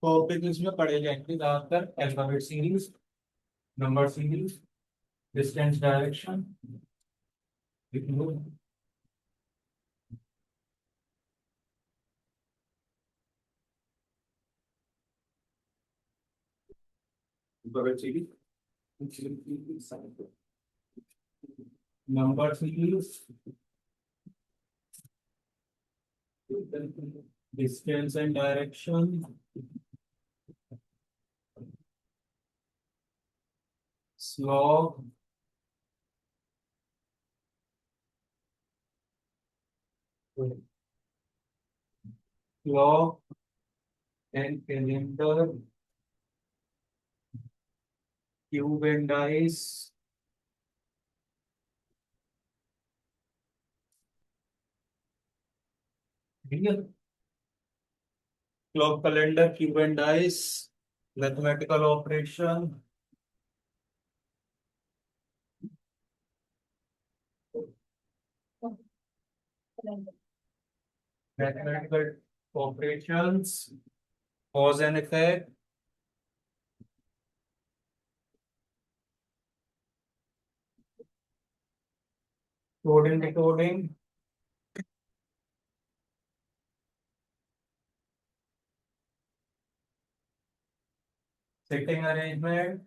Topic इसमें पढ़े जाएंगे ज्यादातर alphabet series, number series, distance direction, alphabet series, number series, distance and direction, slog, clock and calendar, cube and dice, ठीक है। Clock, calendar, cube and dice, mathematical operation, mathematical operations, cause and effect, coding decoding, sitting arrangement,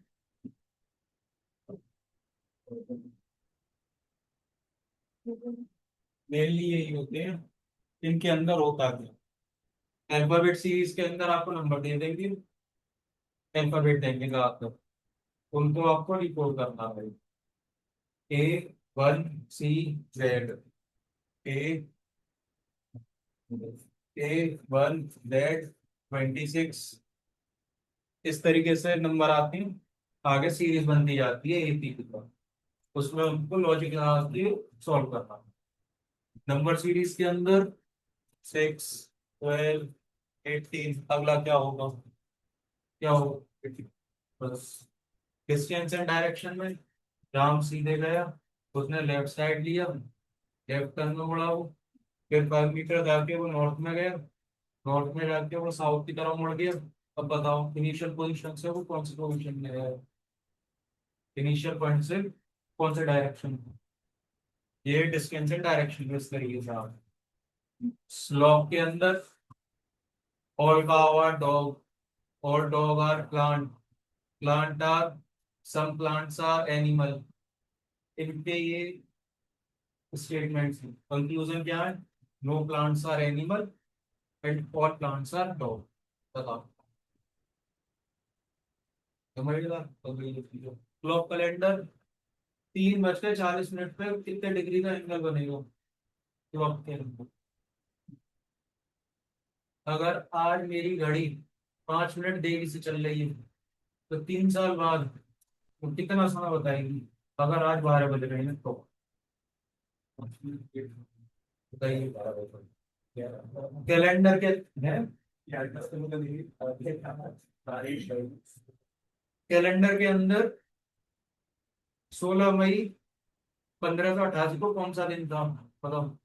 mainly यही होते हैं। इनके अंदर होता है alphabet series के अंदर आपको नंबर दे देंगे, अल्फाबेट देंगे आपको, उनको आपको डिकोड करना है। ए वन सी जेड, ए ए वन जेड 26, इस तरीके से नंबर आते हैं। आगे सीरीज बनती जाती है ए पी की तरफ, उसमें उनको लॉजिक लगा के सॉल्व करना। नंबर सीरीज के अंदर 6, 12, 18, अगला क्या होगा, क्या होगा, बस। डिस्टेंस एंड डायरेक्शन में राम सीधे गया, उसने लेफ्ट साइड लिया, लेफ्ट टर्न में मुड़ा वो, फिर 5 मीटर जाके वो नॉर्थ में गया, नॉर्थ में जाके वो साउथ की तरफ मुड़ गया। अब बताओ इनिशियल पोजीशन से वो कौन सी पोजीशन में है, इनिशियल पॉइंट से कौन से डायरेक्शन में। ये डिस्टेंस एंड डायरेक्शन इस तरीके से आप स्लॉक के अंदर all cow are dog, all dog are plant, plant are, some plants are animal. इनके ये स्टेटमेंट्स हैं। कंक्लूजन क्या है, no plants are animal and all plants are dog. बताओ, समझ गया। क्लॉक कैलेंडर 3:40 पे कितने डिग्री का एंगल बनेगा क्लॉक के अंदर। अगर आज मेरी घड़ी 5 मिनट देरी से चल रही है तो 3 साल बाद वो कितना समय बताएगी। अगर आज 12 बज रहे हैं तो बताइए। कैलेंडर के हैं, कैलेंडर के अंदर 16 मई 1588 को कौन सा दिन था, बताओ।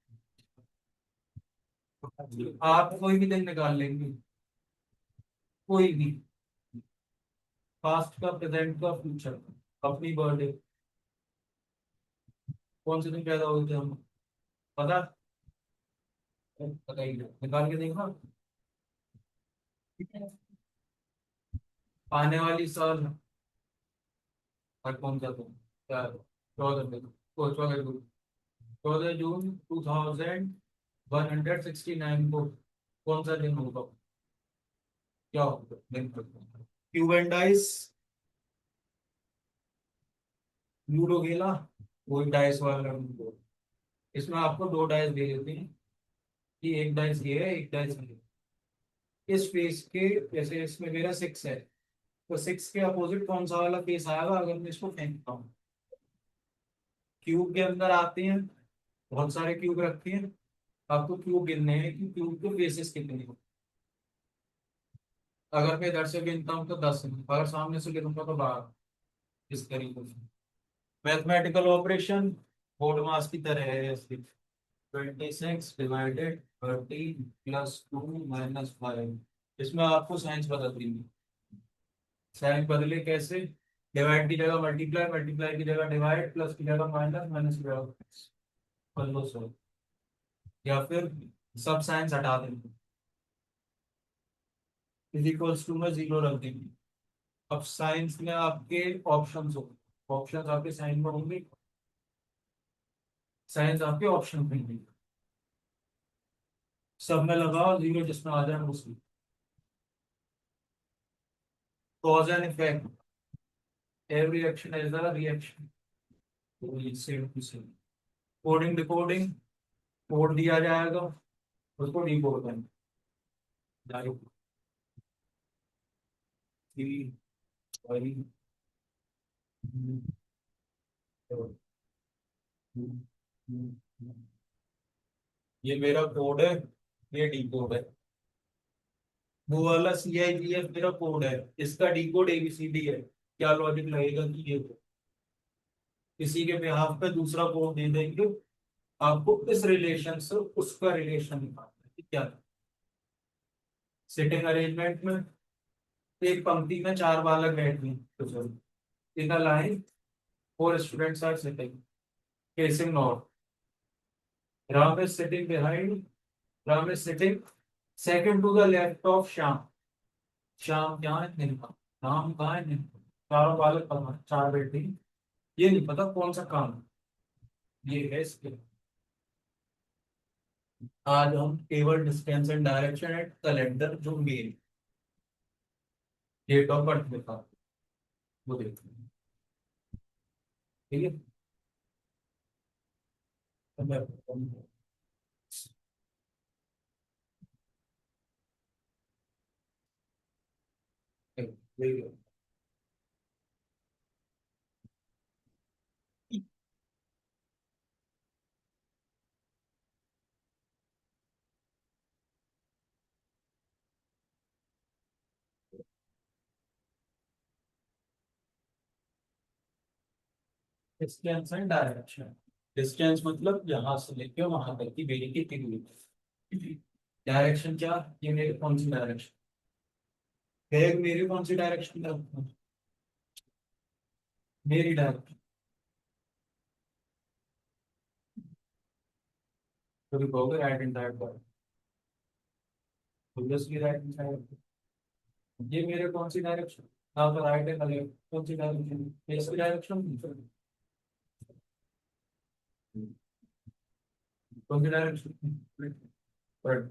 आप कोई भी दिन निकाल लेंगे, कोई भी, पास्ट का, प्रेजेंट का, फ्यूचर का, अपनी बर्थडे कौन से दिन पैदा हुए थे हम, पता, बताइए, निकाल के देखा। आने वाली साल और कौन सा दिन, क्या, 14 जून, 14 जून 2169 को कौन सा दिन होगा, क्या होगा दिन। क्यूब एंड डाइस, लूडो खेला, वही डाइस वाला लूडो। इसमें आपको दो डाइस दे देते हैं कि एक डाइस ये है, एक डाइस ये है। इस फेस के, जैसे इसमें मेरा 6 है, तो 6 के अपोजिट कौन सा वाला फेस आएगा अगर मैं इसको फेंकता हूँ। क्यूब के अंदर आते हैं, बहुत सारे क्यूब रखते हैं, आपको क्यूब गिनने हैं कि क्यूब के फेसेस कितने हैं। अगर मैं इधर से गिनता हूँ तो 10 है, अगर सामने से गिनूंगा तो 12। इस तरीके से मैथमेटिकल ऑपरेशन बोर्ड मास की तरह है इसकी। 26 डिवाइडेड 13 +2 -5 इसमें आपको साइंस बदल देंगे। साइंस बदले कैसे? डिवाइड की जगह मल्टीप्लाई, मल्टीप्लाई की जगह डिवाइड, प्लस की जगह माइनस, माइनस की जगह प्लस। कर लो सो, या फिर सब साइंस हटा देंगे, इज इक्वल्स टू में जीरो रख देंगे। अब साइंस में आपके ऑप्शंस हो, ऑप्शंस आपके साइंस में होंगे, साइंस आपके ऑप्शन में होंगे। सब में लगाओ जीरो, जिसमें आ जाए उसकी। Cause and effect, every action is a reaction, same to same. Coding decoding, code दिया जाएगा, उसको डिकोड करना। डायरेक्ट थ्री वाई, ये मेरा कोड है, ये डी कोड है। वो वाला सी आई जी एफ मेरा कोड है, इसका डी कोड एबीसीडी है। क्या लॉजिक लगेगा कि ये हो, इसी के बिहाफ पे दूसरा कोड दे देंगे आपको, इस रिलेशन से उसका रिलेशन निकालना है। क्या सिटिंग अरेंजमेंट में एक पंक्ति में चार बालक बैठ गए, तो चलो in a line four students are sitting facing north, Ram is sitting behind, Ram is sitting second to the left of Shyam. Shyam क्या है? निम्बा। राम कहाँ है? निम्बा। चारों बालक कहाँ हैं? चार बैठे हैं। ये नहीं पता कौन सा काम है। ये है इसके। आज हम केवल distance and direction and calendar जो मेन डेट ऑफ बर्थ लिखा, वो देखते हैं। ठीक है, तो मैं डिस्टेंस एंड डायरेक्शन। डिस्टेंस मतलब यहाँ से लेके वहां तक की मेरी कितनी दूरी। डायरेक्शन क्या? ये मेरी कौन सी डायरेक्शन, बैग मेरी कौन सी डायरेक्शन में, मेरी डायरेक्शन। तो भी कहोगे राइट एंड साइड पर, ऑब्वियसली राइट एंड साइड। ये मेरे कौन सी डायरेक्शन, हाँ तो राइट एंड लेफ्ट कौन सी डायरेक्शन, इसकी डायरेक्शन कौन सी डायरेक्शन, बट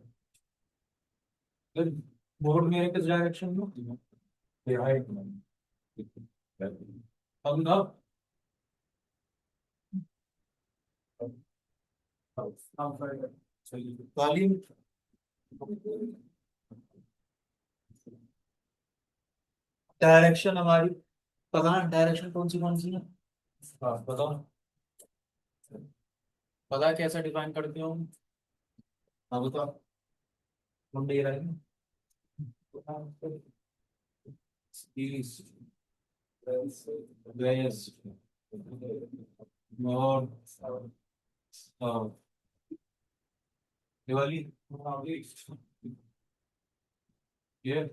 बोर्ड मेरे किस डायरेक्शन में, राइट में। अब ना वाली डायरेक्शन हमारी, पता है डायरेक्शन कौन सी है? हाँ बताओ, पता है कैसे डिफाइन करते हो? हाँ बताओ, मुंडे ये रहे और दिवाली, ये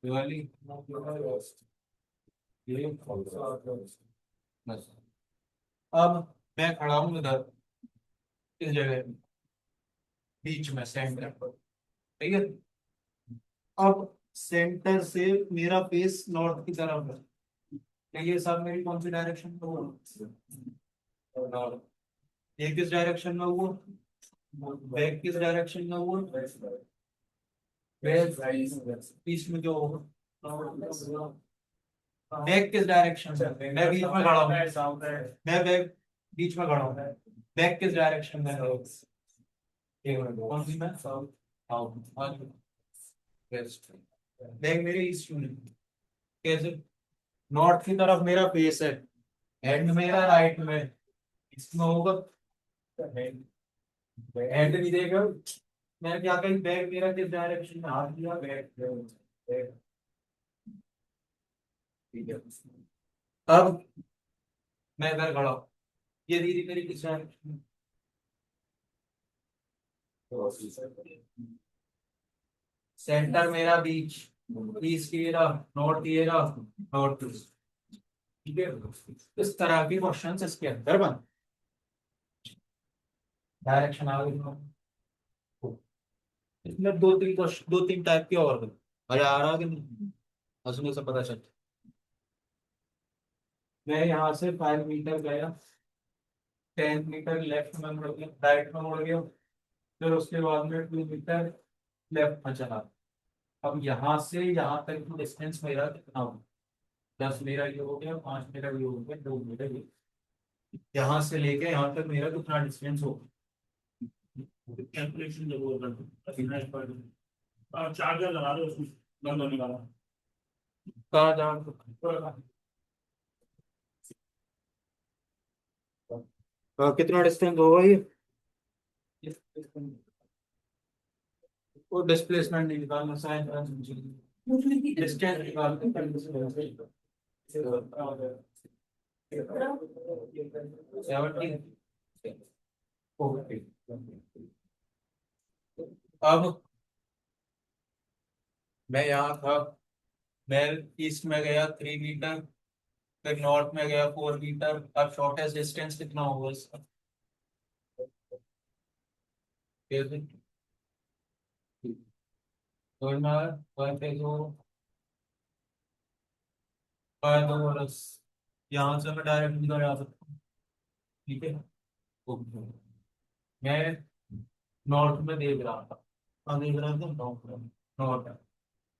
दिवाली, ये बस। अब मैं खड़ा हूँ इधर, इस जगह बीच में सेंटर पर, ठीक है। अब सेंटर से मेरा फेस नॉर्थ की तरफ है, तो ये सब मेरी कौन सी डायरेक्शन में हुआ? ये किस डायरेक्शन में हुआ? बैक किस डायरेक्शन में हुआ? बैक बीच में जो होगा, बैक किस डायरेक्शन में, मैं बीच में खड़ा हूँ, मैं बैक बीच में खड़ा हूँ, बैक किस डायरेक्शन में है? एक मिनट, कौन सी में? South, west. बैक मेरे ईस्ट में, कैसे? नॉर्थ की तरफ मेरा फेस है, एंड मेरा राइट में, इसमें होगा हेड, हेड नहीं देगा। मैं क्या कहीं बैग मेरा किस डायरेक्शन में, हाथ दिया बैग बैग, ठीक है। अब मैं इधर खड़ा हूँ, ये दीदी मेरी किस डायरेक्शन में, सेंटर मेरा बीच, ईस्ट ये रहा, नॉर्थ ये रहा, नॉर्थ ईस्ट। ठीक है, इस तरह के क्वेश्चंस इसके अंदर बन, डायरेक्शन आ गई। इसमें दो तीन क्वेश्चन, दो तीन टाइप के और बन। मजा आ रहा कि नहीं, हंसने से पता चलता। मैं यहाँ से 5 मीटर गया, 10 मीटर लेफ्ट में मुड़ गया, राइट में मुड़ गया, फिर उसके बाद में 2 मीटर लेफ्ट में चला। अब यहाँ से यहाँ तक की डिस्टेंस मेरा कितना हो, 10 मेरा ये हो गया, 5 मेरा ये हो गया, 2 मेरा ये। यहाँ से लेके यहाँ तक मेरा कितना डिस्टेंस हो, कैलकुलेशन जब वो चार्जर लगा दो उसमें, बंद होने वाला। कहाँ जा, कितना डिस्टेंस होगा ये, वो डिस्प्लेसमेंट नहीं निकालना, साइन डिस्टेंस निकालते हैं। 70, ओके। अब मैं यहाँ था, मैं ईस्ट में गया 3 मीटर, फिर नॉर्थ में गया 4 मीटर। अब शॉर्टेस्ट डिस्टेंस कितना होगा इसका, कैसे? तो मैं वन पे जो 5 यहाँ से मैं डायरेक्ट निकल जा सकता हूँ। ठीक है, ओके। मैं नॉर्थ में देख रहा था, कहाँ देख रहा था, नॉर्थ में। नॉर्थ,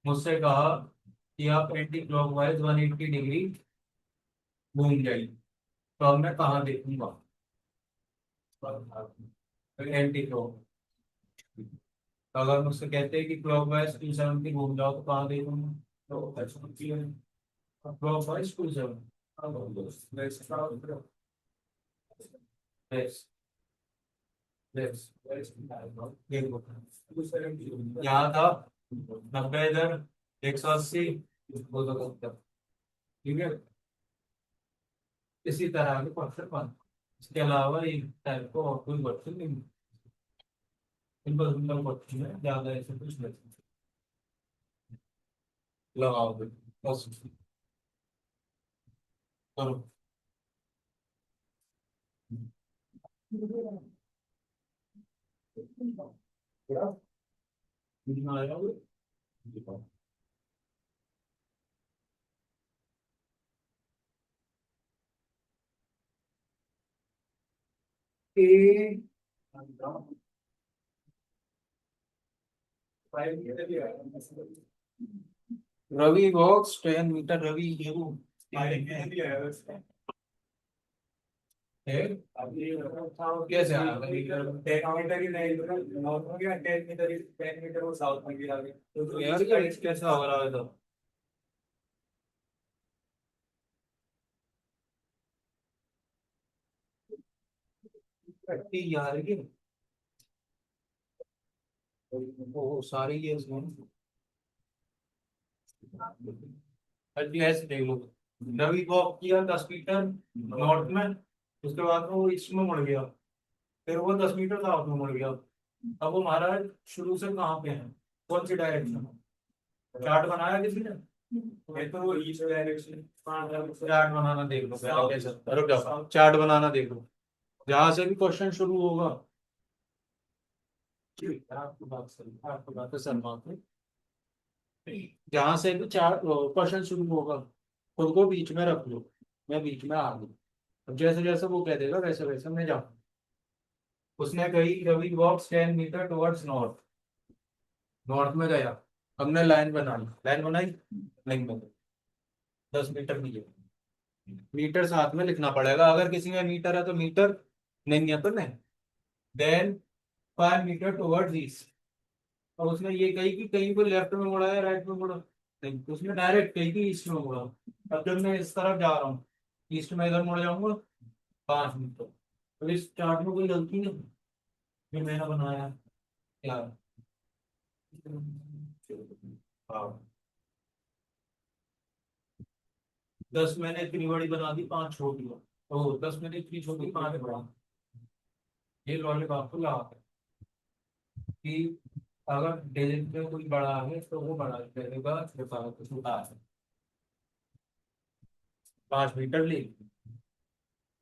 मुझसे कहा कि आप एंटी क्लॉकवाइज 180 डिग्री घूम जाइए, तो अब मैं कहाँ देखूंगा, एंटी क्लॉक। अगर मुझसे कहते हैं कि क्लॉकवाइज 270 घूम जाओ, तो कहाँ देखूंगा, तो क्लॉकवाइज 270। यहाँ था 90 इधर, 180, 270। ठीक है, इसी तरह के क्वेश्चन बन। इसके अलावा एक टाइप को और कोई क्वेश्चन नहीं, सिंपल सिंपल क्वेश्चन है, ज्यादा ऐसे कुछ नहीं। लगाओ बस, करो। ए, रवि बॉक्स 10 मीटर, रवि ये वो है। कैसे आया रवि? 10 मीटर ही नहीं, नॉर्थ में गया 10 मीटर, 10 मीटर वो साउथ में गिरा गया, तो यार ये कैसा हो रहा है तो, यार ये वो सारी ये ऐसे देख लो। रवि वॉक किया 10 मीटर नॉर्थ में, उसके बाद में वो ईस्ट में मुड़ गया, फिर वो 10 मीटर साउथ में मुड़ गया। अब वो महाराज शुरू से कहाँ पे है, कौन सी डायरेक्शन में, चार्ट बनाया किसी ने, ये तो वो ईस्ट डायरेक्शन। चार्ट बनाना देख लो पहले कैसे, रुक जाओ, चार्ट बनाना देख लो, जहां से भी क्वेश्चन शुरू होगा। आपकी बात सही, आपकी बात है सर, जहां से भी चार क्वेश्चन शुरू होगा, खुद को बीच में रख लो, मैं बीच में आ गई। अब जैसे जैसे वो कह देगा वैसे वैसे मैं जाऊँ। उसने कही रवि वॉक्स 10 मीटर टुवर्ड्स नॉर्थ, नॉर्थ में गया, हमने लाइन बनाई, लाइन बनाई नहीं बनाई, 10 मीटर की जगह मीटर साथ में लिखना पड़ेगा, अगर किसी में मीटर है तो मीटर, नहीं है तो नहीं। देन 5 मीटर टुवर्ड्स ईस्ट, और उसने ये कही कि कहीं को लेफ्ट में मुड़ा है, राइट में मुड़ा नहीं, तो उसने डायरेक्ट कही कि ईस्ट में मुड़ा। अब जब मैं इस तरफ जा रहा हूँ, ईस्ट में इधर मुड़ जाऊंगा 5 मीटर, तो इस चार्ट में कोई गलती नहीं जो मैंने बनाया क्या, हाँ। 10 मैंने इतनी बड़ी बना दी, 5 छोटी हो, तो 10 मैंने इतनी छोटी, 5 बड़ा। ये लॉजिक आपको लगा कि अगर डिजिट में कोई बड़ा है तो वो बड़ा रहेगा, छोटा है तो छोटा है। 5 मीटर ली।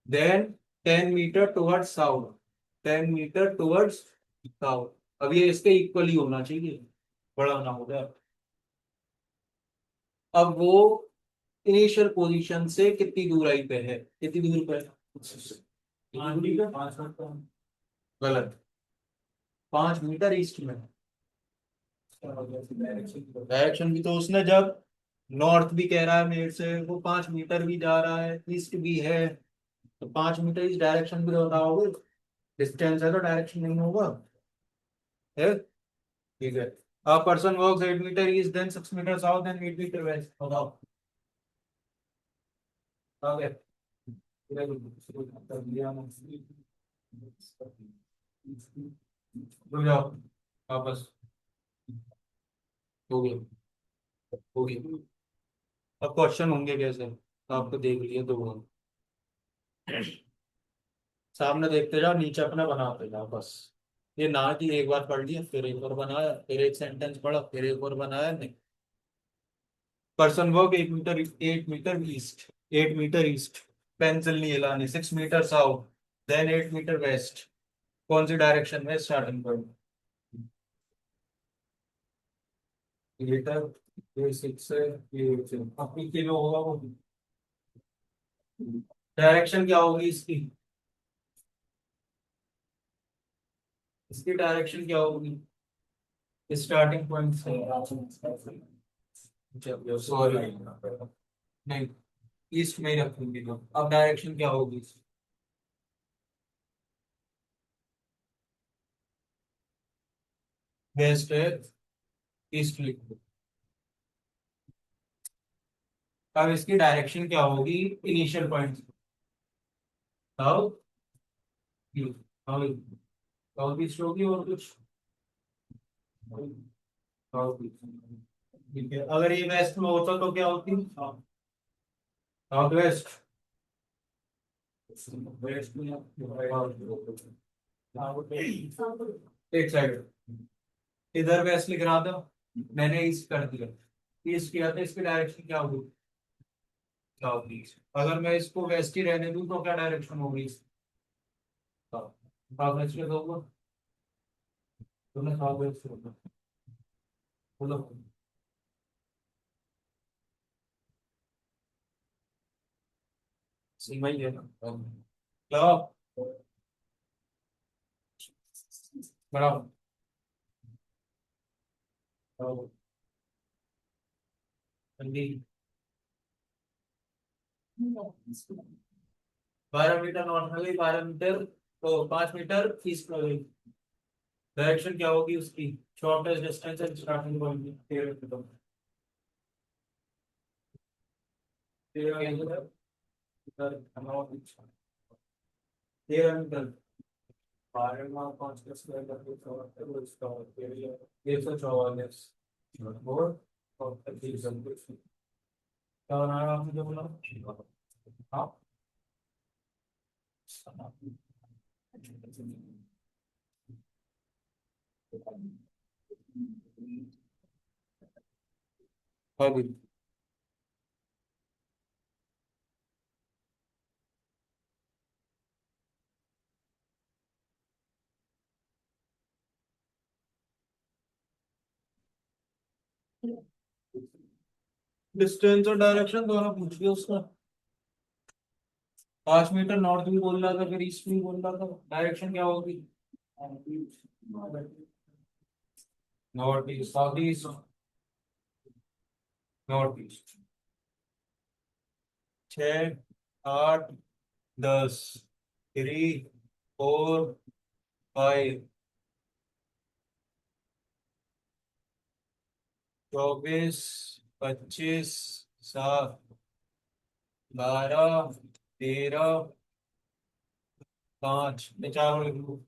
Then 10 meter towards south, 10 meter towards south. अब ये इसके इक्वली होना चाहिए, बड़ा ना हो जाए। अब वो इनिशियल पोजीशन से कितनी दूराई पे है, कितनी दूर पे है? आंटी का 5 मिनट का गलत। 5 मीटर ईस्ट में। डायरेक्शन डायरेक्शन भी तो उसने जब नॉर्थ भी कह रहा है मेरे से, वो 5 मीटर भी जा रहा है, ईस्ट भी है, तो 5 मीटर इस डायरेक्शन भी तो बताओगे। डिस्टेंस है तो डायरेक्शन नहीं होगा, है? ठीक है। A person walks 8 meter east, then 6 meter south, and 8 meter west. बताओ। ओके। रुक जाओ, वापस। हो गया, हो गया। अब क्वेश्चन होंगे कैसे, आपको देख लिया दो बार। सामने देखते जाओ, नीचे अपना बनाते जाओ बस। ये ना कि एक बार पढ़ लिया फिर एक और बनाया, फिर एक सेंटेंस पढ़ा फिर एक और बनाया, नहीं। Person work 8 meter, 8 meter east, 8 meter east. Pencil नहीं हिलानी। 6 meter south, then 8 meter west. कौन सी डायरेक्शन में स्टार्टिंग पॉइंट? मीटर, ये 6 है, ये 8 है। अपनी किलो होगा वो। डायरेक्शन क्या होगी इसकी? इसकी डायरेक्शन क्या होगी स्टार्टिंग पॉइंट से? सॉरी, नहीं, ईस्ट में ही रखूंगी तो अब डायरेक्शन क्या होगी? वेस्ट है, ईस्ट लिख दो। अब इसकी डायरेक्शन क्या होगी initial point? South, south, south east होगी और कुछ? South east. ठीक है, अगर ये वेस्ट में होता तो क्या होती? South west. वेस्ट में एक साइड इधर वेस्ट लिख रहा था, मैंने ईस्ट कर दिया। ईस्ट किया था, इसकी डायरेक्शन क्या होगी? South east. अगर मैं इसको वेस्ट ही रहने दूं तो क्या डायरेक्शन होगी? साउथ वेस्ट में होगा, तो मैं साउथ वेस्ट होगा। बोलो। सीमा ही है ना। क्या बराबर? 12 मीटर नॉर्थ में गई, 12 मीटर, तो 5 मीटर ईस्ट में गई। डायरेक्शन क्या होगी उसकी? Shortest distance and starting point. 13 meter. 13 meter, 13 meter. 144। और 25। क्या बनाया आपने जो बोला? हाँ। अभी डिस्टेंस और डायरेक्शन दोनों पूछ लिया उसका। 5 मीटर नॉर्थ भी बोल रहा था, फिर ईस्ट भी बोल रहा था, डायरेक्शन क्या होगी? North east, south east, north east. 6, 8, 10, 3, 4, 5, 24, 25, 7, 12, 13, 5, 4।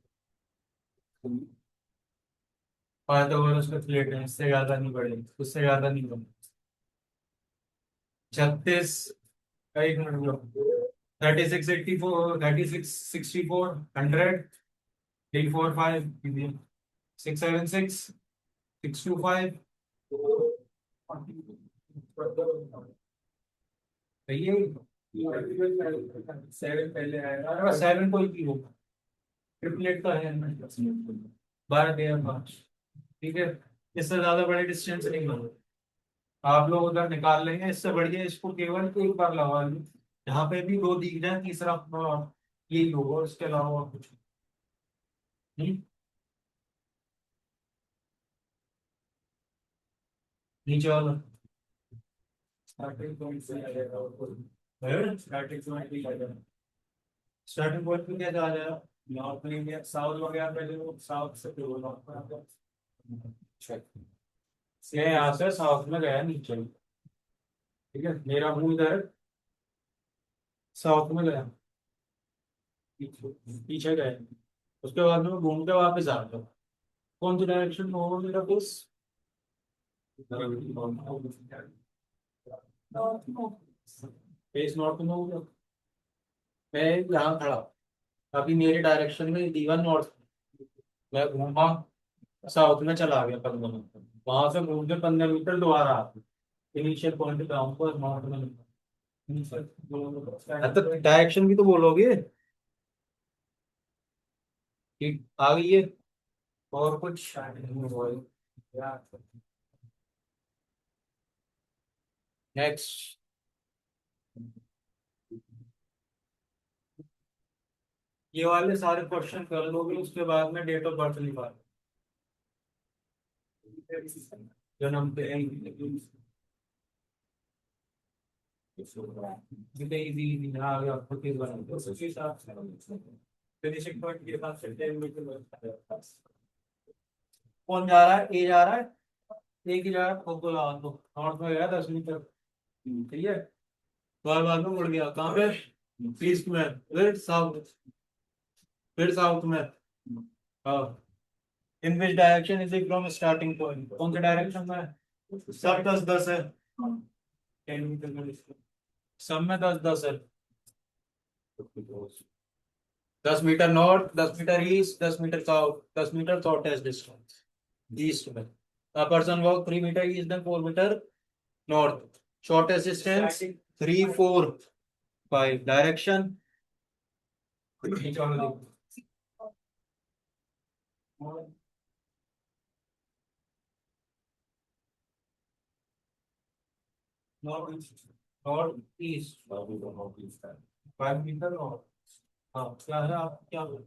Pythagoras का प्लेट है, इससे ज्यादा नहीं बढ़ेगी, उससे ज्यादा नहीं बढ़ेगी। 36, एक मिनट रुको। 36, 84, 36, 64, 100, 3, 4, 5, 6, 7, 6, 625 सही है। 7 पहले आएगा। अरे 7 कोई भी होगा, ट्रिपलेट का है 12 13 5। ठीक है, इससे ज्यादा बड़े डिस्टेंस नहीं होगा, आप लोग उधर निकाल लेंगे। इससे बढ़िया इसको केवल एक बार लगा लो, यहाँ पे भी दो दिख जाए, तीसरा अपना यही होगा, इसके अलावा और कुछ नहीं। नीचे वाला स्टार्टिंग पॉइंट से आएगा और है, स्टार्टिंग पॉइंट भी आएगा। स्टार्टिंग पॉइंट पे क्या आ जाएगा? नॉर्थ इंडिया साउथ वगैरह पे जो साउथ से फिर नॉर्थ मैं यहाँ से साउथ में गया नीचे, ठीक है, मेरा मुंह इधर साउथ में गया, पीछे गए, उसके बाद में घूम के वापस आ गया। कौन सी डायरेक्शन में होगा मेरा फेस? फेस नॉर्थ में होगा। मैं यहाँ खड़ा, अभी मेरे डायरेक्शन में दीवार नॉर्थ, मैं घूमा साउथ में चला गया 15 मीटर, वहां से घूम के 15 मीटर दोबारा आ गया, इनिशियल पॉइंट पे आऊंगा नॉर्थ में। तो डायरेक्शन भी तो बोलोगे, ठीक आ गई है। और कुछ नेक्स्ट, ये वाले सारे क्वेश्चन कर लोगे, उसके बाद में डेट ऑफ बर्थ निकाल, जन्म पे जितने इजी आ गया आपको किस बारे में। उसी हिसाब से फिनिशिंग पॉइंट के हिसाब से 10 मीटर। कौन जा रहा है? ए जा रहा है, एक ही जा रहा है, खोखो लगा दो। नॉर्थ में गया 10 मीटर, ठीक है, बार बार में मुड़ गया, कहाँ पे? ईस्ट में, फिर साउथ, फिर साउथ में। हाँ, in which direction is it from starting point, कौन से डायरेक्शन में है? सब 10 10 है, 10 मीटर में सब में 10 10 है। 10 metre north, 10 metre east, 10 metre south, 10 metre shortest distance east में। A person walk 3 meter east and 4 meter north. Shortest distance 3 4 5 direction. North east 5 metre और, हाँ क्या है, आप क्या बोल?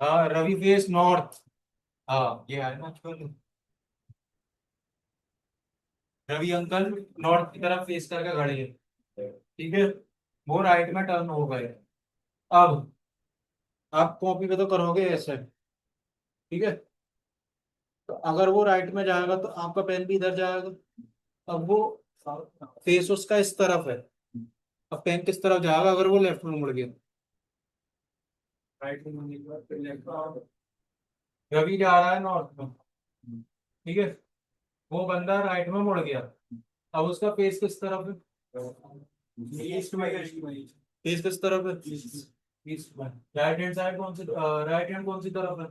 हाँ, रवि फेस नॉर्थ, हाँ ये है ना, चलो रवि अंकल नॉर्थ की तरफ फेस करके खड़े हैं, ठीक है, वो राइट में टर्न हो गए। अब आप कॉपी पे तो करोगे ऐसे, ठीक है, तो अगर वो राइट में जाएगा तो आपका पेन भी इधर जाएगा। अब वो फेस उसका इस तरफ है, अब पेन किस तरफ जाएगा अगर वो लेफ्ट में मुड़ गया? राइट में फिर लेफ्ट। रवि जा रहा है नॉर्थ में, ठीक है, वो बंदा राइट में मुड़ गया, अब उसका फेस किस तरफ है? ईस्ट में फेस किस तरफ है? ईस्ट में। राइट हैंड साइड कौन सी, राइट हैंड कौन सी तरफ है?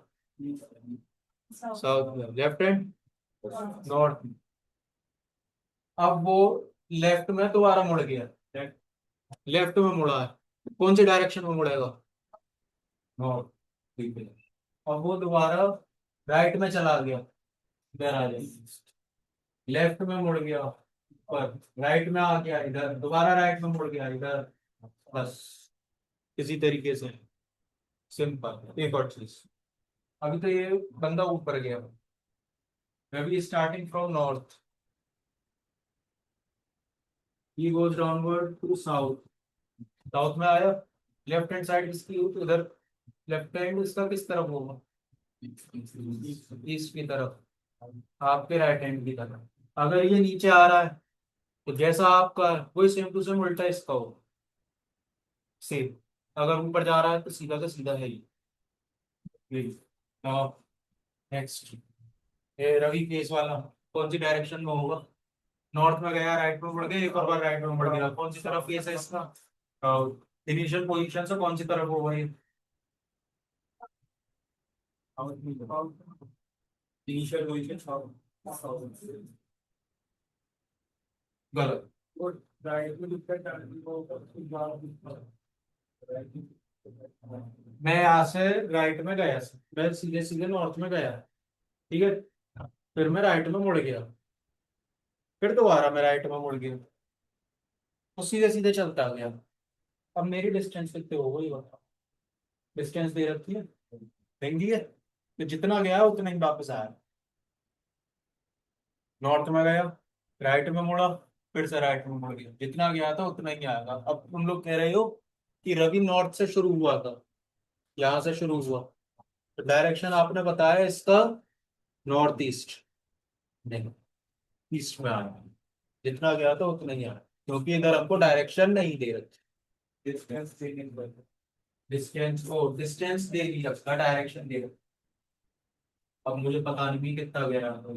साउथ में। Left hand north. अब वो लेफ्ट में दोबारा मुड़ गया, लेफ्ट में मुड़ा है, कौन सी डायरेक्शन में मुड़ेगा? नॉर्थ, ठीक है। अब वो दोबारा राइट में चला गया, इधर आ जाए, लेफ्ट में मुड़ गया, पर राइट में आ गया इधर, दोबारा राइट में मुड़ गया इधर, बस इसी तरीके से सिंपल। एक और चीज, अभी तो ये बंदा ऊपर गया, Ravi starting from north, he goes downward to south, south में आया, लेफ्ट हैंड साइड इसकी उधर, लेफ्ट हैंड इसका किस तरफ होगा? ईस्ट की तरफ, आपके राइट हैंड की तरफ। अगर ये नीचे आ रहा है तो जैसा आपका वही सेम टू सेम उल्टा इसका हो, सेम। अगर ऊपर जा रहा है तो सीधा का सीधा है ये। नेक्स्ट, ये रवि केस वाला कौन सी डायरेक्शन में होगा? नॉर्थ में गया, राइट में मुड़ गया, एक और बार राइट में मुड़ गया, कौन सी तरफ फेस है इसका? साउथ। इनिशियल पोजीशन से कौन सी तरफ होगा ये? Initial position south. गलत। और राइट में दिक्कत राइट। मैं यहाँ से राइट में गया, मैं सीधे सीधे नॉर्थ में गया, ठीक है, फिर मैं राइट में मुड़ गया, फिर दोबारा मैं राइट में मुड़ गया, तो सीधे सीधे चलता गया। अब मेरी डिस्टेंस कितनी हो गई बताओ? डिस्टेंस दे रखी है, देख दी है, तो जितना गया उतना ही वापस आया। नॉर्थ में गया, राइट में मुड़ा, फिर से राइट में मुड़ गया, जितना गया था उतना ही आएगा। अब तुम लोग कह रहे हो कि रवि नॉर्थ से शुरू हुआ था, यहाँ से शुरू हुआ, तो डायरेक्शन आपने बताया इसका नॉर्थ ईस्ट, नहीं, ईस्ट में आया, जितना गया था उतना ही आया, क्योंकि इधर हमको डायरेक्शन नहीं दे रखी। डिस्टेंस चेंज कर। डिस्टेंस, ओ डिस्टेंस दे दी रखा, डायरेक्शन दे रखा। अब मुझे पता नहीं कितना गया था।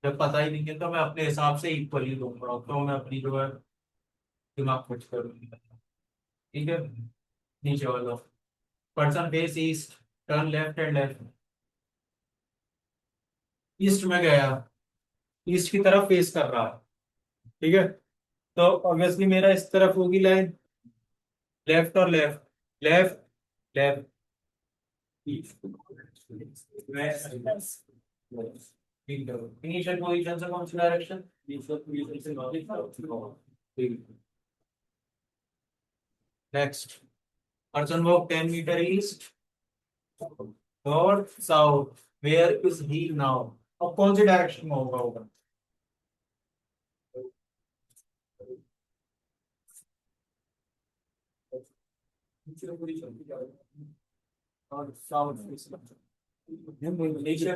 जब पता ही नहीं है तो मैं अपने हिसाब से इक्वली दूंगा, तो मैं अपनी जो है दिमाग खुश करूंगी। ठीक है, नीचे वाला, person face east, turn left and left. East में गया, ईस्ट की तरफ फेस कर रहा है, ठीक है, तो ऑब्वियसली मेरा इस तरफ होगी लाइन, लेफ्ट और left, left left, initial position से कौन सी direction? Next, person walk 10 metre east, north south, where is he now? अब कौन सी डायरेक्शन में होगा? और साउथ नेचर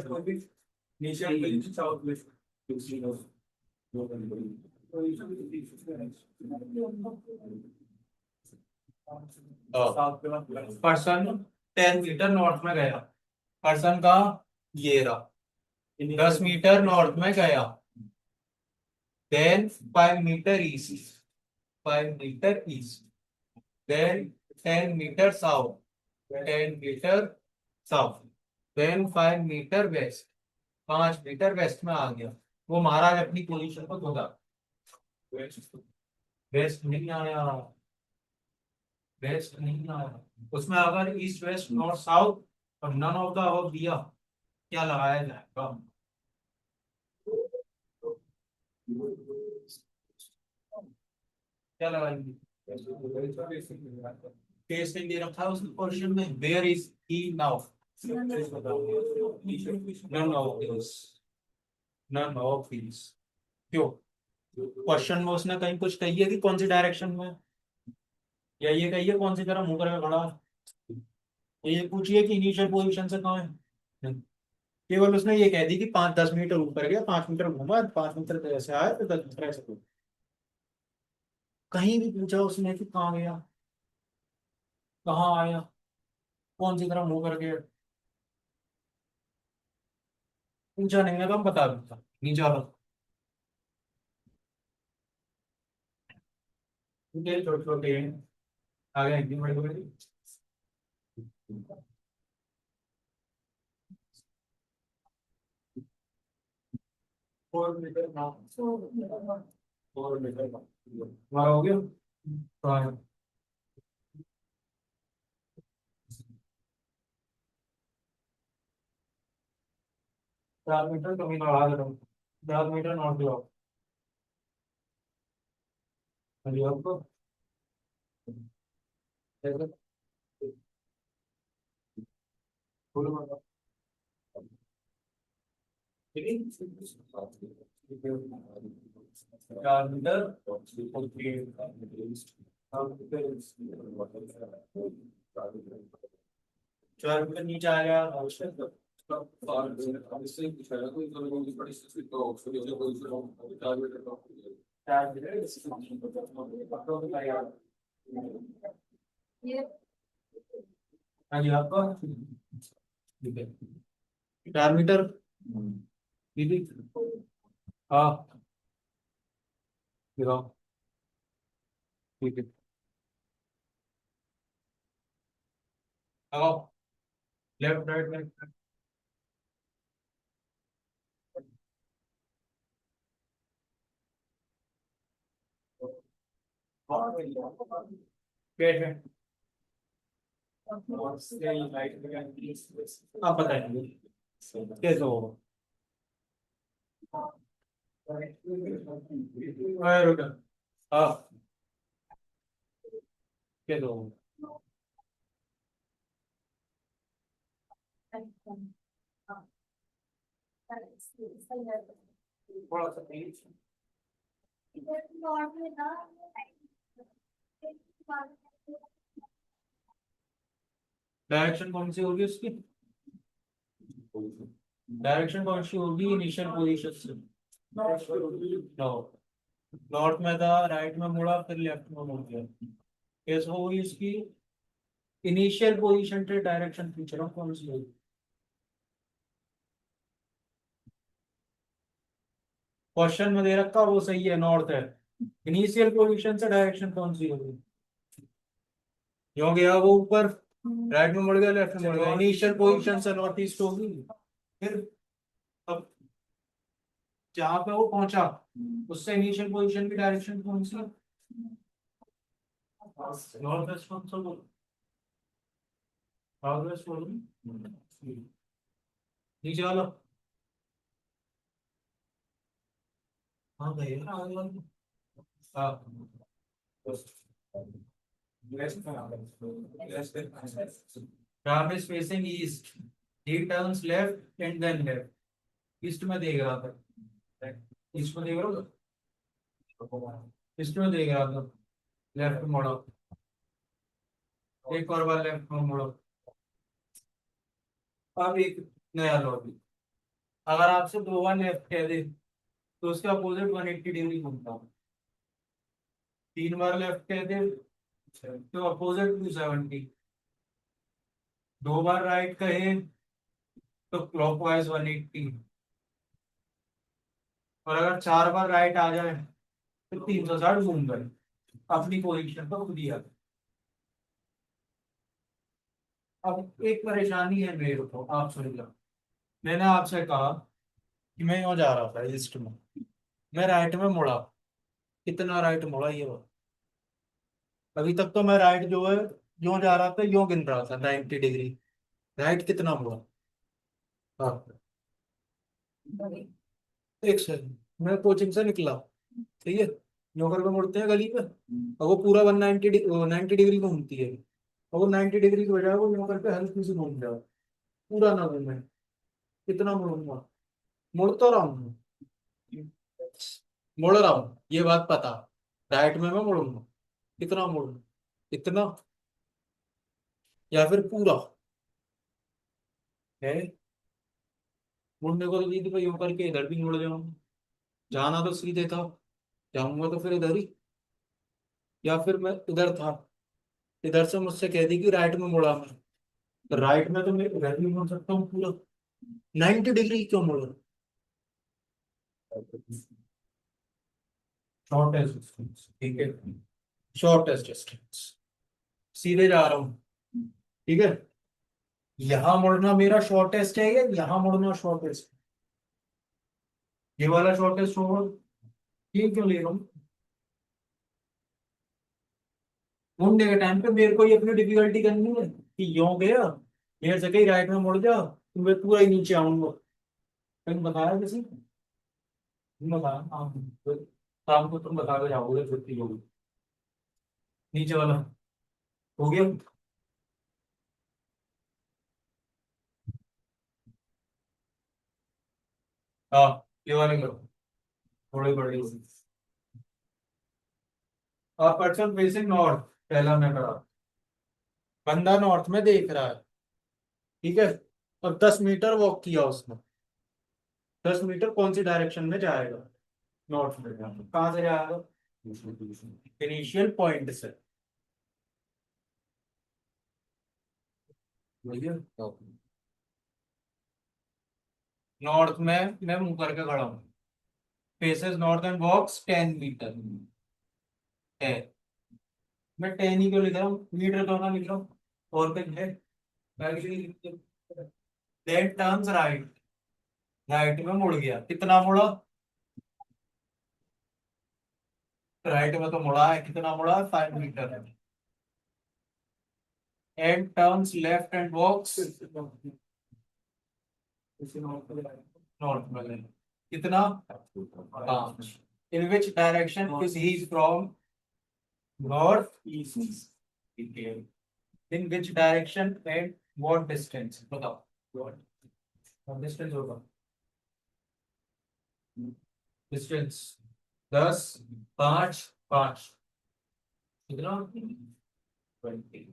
को भी नेचर साउथ वेस्ट। साउथ के बाद पर्सन 10 मीटर नॉर्थ में गया, पर्सन का ये रहा, 10 मीटर नॉर्थ में गया, then 5 metre east, 5 metre east, then 10 metre south, 10 metre south, then 5 metre west, 5 metre west में आ गया। वो महाराज अपनी पोजीशन पर होगा, वेस्ट नहीं आया, वेस्ट नहीं आया, उसमें अगर ईस्ट वेस्ट नॉर्थ साउथ और नन ऑफ द अबव दिया, क्या लगाया जाएगा? क्या लगाएंगे? केस नहीं दे रखा है उस क्वेश्चन में, where is he now? None of this, none of this. क्यों? क्वेश्चन में उसने कहीं कुछ कही है कि कौन सी डायरेक्शन में, या ये कही है कौन सी तरह मुंह करके खड़ा है, ये पूछिए कि इनिशियल पोजीशन से कहाँ है? नहीं। केवल उसने ये कह दी कि 5-10 मीटर ऊपर गया, 5 मीटर घूमा, 5 मीटर ऐसे आया, तो 10 मीटर ऐसे घूमा। कहीं भी पूछा उसने कि कहाँ गया, कहाँ आया, कौन सी तरह मुंह करके, पूछा नहीं ना, तो हम बता देता नीचे वाला। छोटे छोटे आगे एकदम बड़े बड़े। 4 मीटर ना 4 मीटर हमारा हो गया, हाँ। 4 मीटर कमी बढ़ा दे रहा हूँ, 4 मीटर नॉट ब्लॉक। हाँ जी, आपको कैसे? बोलो बताओ। ठीक है, 4 मीटर, चार मीटर नीचे आ गया। चार मीटर, हाँ जी आपका, ठीक है, 4 मीटर, दीदी, हाँ, दिखाओ। ठीक है, लगाओ। Left right left. कैसे? आप बताएंगे कैसे होगा? रुका। हाँ, कैसे होगा? थोड़ा सा तेज। डायरेक्शन कौन सी होगी उसकी? डायरेक्शन कौन सी होगी इनिशियल पोजीशन से? नॉर्थ। नॉर्थ में था, राइट में मुड़ा, फिर लेफ्ट में मुड़ गया। कैसे होगी इसकी इनिशियल पोजीशन से? डायरेक्शन पूछ रहा हूँ कौन सी होगी। क्वेश्चन में दे रखा वो सही है, नॉर्थ है। इनिशियल पोजीशन से डायरेक्शन कौन सी होगी? यो गया वो ऊपर, राइट में मुड़ गया, लेफ्ट में मुड़ गया, इनिशियल पोजीशन से नॉर्थ ईस्ट होगी। फिर अब जहां पे वो पहुंचा उससे इनिशियल पोजीशन की डायरेक्शन कौन सी? नॉर्थ वेस्ट कौन सा बोल? नॉर्थ वेस्ट बोल। नीचे वाला। हाँ भाई, आगे वाला। हाँ, Ram is facing east. He turns left and then left. East में देख रहा था। ईस्ट में देख रहा था। ईस्ट में देख रहा था। लेफ्ट मोड़ो। एक और बार लेफ्ट में मोड़ो। अब एक नया लॉबी। अगर आपसे दो बार लेफ्ट कह दे तो उसका अपोजिट 180 डिग्री घूमता है। तीन बार लेफ्ट कह दे तो अपोजिट 270। दो बार राइट कहे तो क्लॉकवाइज 180। और अगर चार बार राइट आ जाए तो 360 घूम गए अपनी पोजीशन पर खुद ही आ गए। अब एक परेशानी है मेरे को, आप सुन लो। मैंने आपसे कहा कि मैं यहाँ जा रहा था ईस्ट में, मैं राइट में मुड़ा। कितना राइट मुड़ा ये बात? अभी तक तो मैं राइट जो है, जो जा रहा था यो गिन रहा था 90 डिग्री। राइट कितना मुड़ा? हाँ, एक सेकंड। मैं कोचिंग से निकला, ठीक है, यो करके मुड़ते हैं गली पे, और वो पूरा 90 डिग्री घूमती है। और वो 90 डिग्री की बजाय वो यो करके हल्की सी घूम जाए, पूरा ना घूमे। कितना मुड़ूंगा? मुड़ तो रहा हूँ, मुड़ रहा हूँ, ये बात पता। राइट में मैं मुड़ूंगा। कितना मुड़ूंगा? इतना, या फिर पूरा है? मुड़ने को तो दीदी भाई यूं करके इधर भी मुड़ जाऊंगा। जाना तो सीधे था, जाऊंगा तो फिर इधर ही। या फिर मैं इधर था, इधर से मुझसे कह दी कि राइट में मुड़ा मैं, तो राइट में तो मैं इधर भी मुड़ सकता हूँ पूरा। 90 डिग्री क्यों मुड़? शॉर्टेस्ट डिस्टेंस, ठीक है, शॉर्टेस्ट डिस्टेंस। सीधे जा रहा हूँ, ठीक है। यहाँ मुड़ना मेरा शॉर्टेस्ट है या यहाँ मुड़ना शॉर्टेस्ट? ये वाला शॉर्टेस्ट होगा। ये क्यों ले रहा हूँ? मुड़ने के टाइम पे मेरे को ये अपनी डिफिकल्टी करनी है कि यूं गया, मेरे से कहीं राइट में मुड़ जा तो मैं पूरा ही नीचे आऊंगा। कहीं बताया किसी ने? तुम बताया, हाँ। तो शाम को तुम बता के जाओगे छुट्टी होगी। नीचे वाला हो गया। हाँ, ये वाले करो, थोड़ी बड़ी होगी। पर्सन फेसिंग नॉर्थ, पहला मैं करा। बंदा नॉर्थ में देख रहा है, ठीक है। और 10 मीटर वॉक किया उसने। 10 मीटर कौन सी डायरेक्शन में जाएगा? नॉर्थ में जाएगा। कहाँ से जाएगा? इनिशियल पॉइंट से। भैया, नॉर्थ में मैं मुंह करके खड़ा हूँ। Faces north and walks 10 metre है। मैं 10 ही क्यों लिख रहा हूँ, मीटर तो ना लिख रहा हूँ, और कुछ है actually. That turns right, right में मुड़ गया, कितना मुड़ा, राइट में तो मुड़ा है, कितना मुड़ा, 5 मीटर है। And turns left and walks north में, कितना, 5। In which direction is he from, north east, in which direction and what distance, बताओ, डिस्टेंस होगा, डिस्टेंस 10, 5, 5, कितना, 20।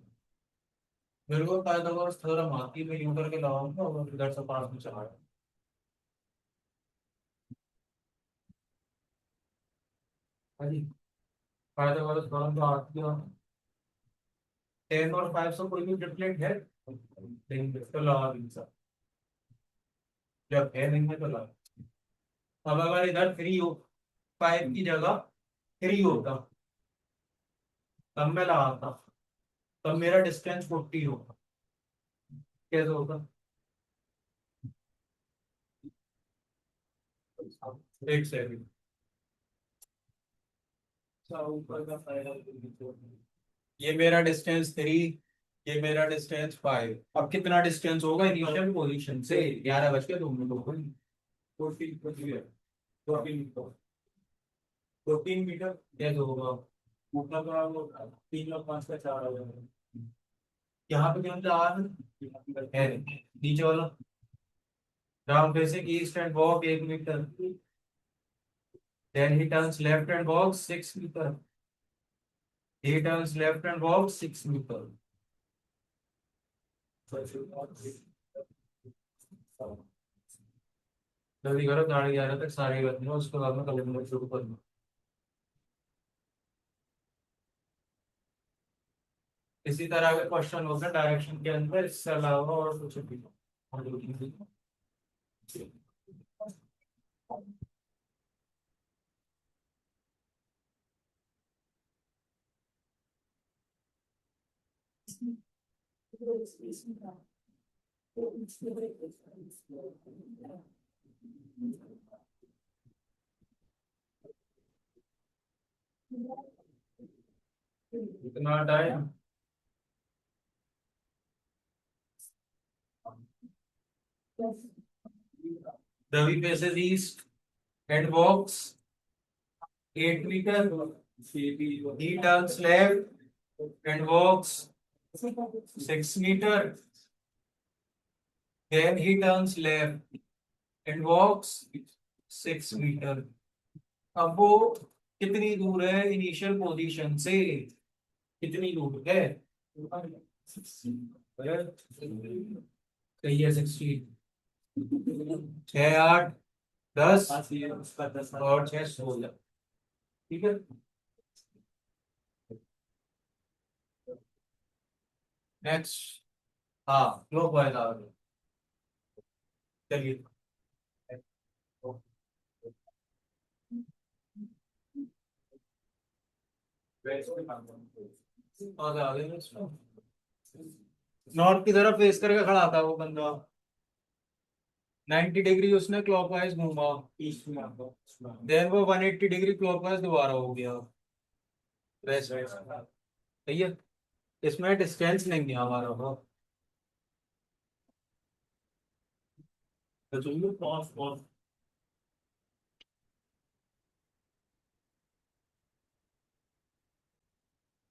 मेरे को पाइथागोरस थ्योरम आती है, मैं यूं करके लगाऊंगा और इधर से पास में चला जाऊंगा। हाँ जी, पाइथागोरस थ्योरम तो आती है। 10 और 5 से कोई भी डिफरेंट है, लेकिन तो लगा भी नहीं सकता। जब है नहीं है तो लगा। अब अगर इधर 3 हो, 5 की जगह 3 होता, तब मैं लगाता, तब मेरा डिस्टेंस 40 होगा, कैसे होगा, एक सेकंड। ऊपर का फायदा ये मेरा डिस्टेंस 3, ये मेरा डिस्टेंस 5, अब कितना डिस्टेंस होगा इनिशियल पोजीशन से, 11 बज के 2 मिनट होगा। 14 मीटर कैसे होगा, ऊपर का वो 3 और 5 का 4 आ जाएगा। यहाँ पे केवल 4 है, नीचे वाला round facing east and walk 1 metre, then he turns left and walks 6 meter, he turns left and walks 6 meter। जल्दी करो, 11:30 तक सारे करनी है, उसके बाद में कैलेंडर शुरू करना। इसी तरह के क्वेश्चन होते हैं डायरेक्शन के अंदर, इससे अलावा और कुछ भी नहीं। इतना time, Ravi faces east and walks 8 meter, he turns left and walks 6 meter, then he turns left and walks 6 meter। अब वो कितनी दूर है इनिशियल पोजीशन से, कितनी दूर है, सही है 16, 6, 8, 10 और 6, 16, ठीक है। नेक्स्ट, हाँ क्लॉक वाइज आ गए, चलिए आगे आगे। नॉर्थ की तरफ फेस करके खड़ा था वो बंदा, 90 डिग्री उसने क्लॉकवाइज घूमा, ईस्ट में आपको देन वो 180 डिग्री क्लॉकवाइज दोबारा हो गया वेस्ट, सही है। इसमें डिस्टेंस नहीं है हमारा वो, तो चलिए पॉज पॉज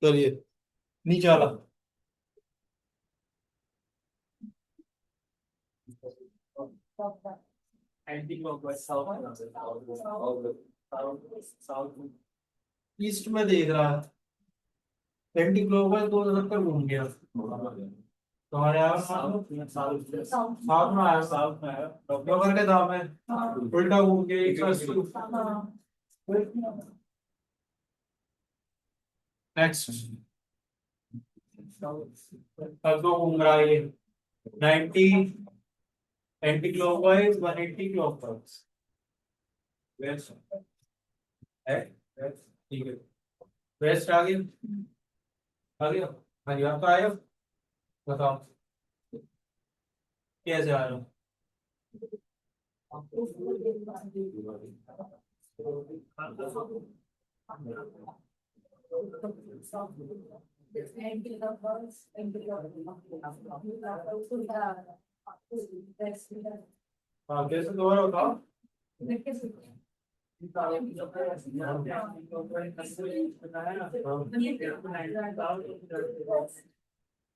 चलिए नीचे वाला। Anti clockwise south south east में देख रहा है, एंटी क्लॉकवाइज 2 चक्कर घूम गया, तुम्हारे यहाँ साथ में आया, साउथ में है जो करके दाम है, उल्टा घूम के 180। नेक्स्ट, अब तो घूम रहा है ये 90 एंटी क्लॉकवाइज, 180 क्लॉकवाइज, वेस्ट है, ठीक है, वेस्ट आ गया। आ गया। हाँ जी, आपका आया। बताओ कैसे आ रहा हूँ। हाँ, कैसे दोबारा बताओ।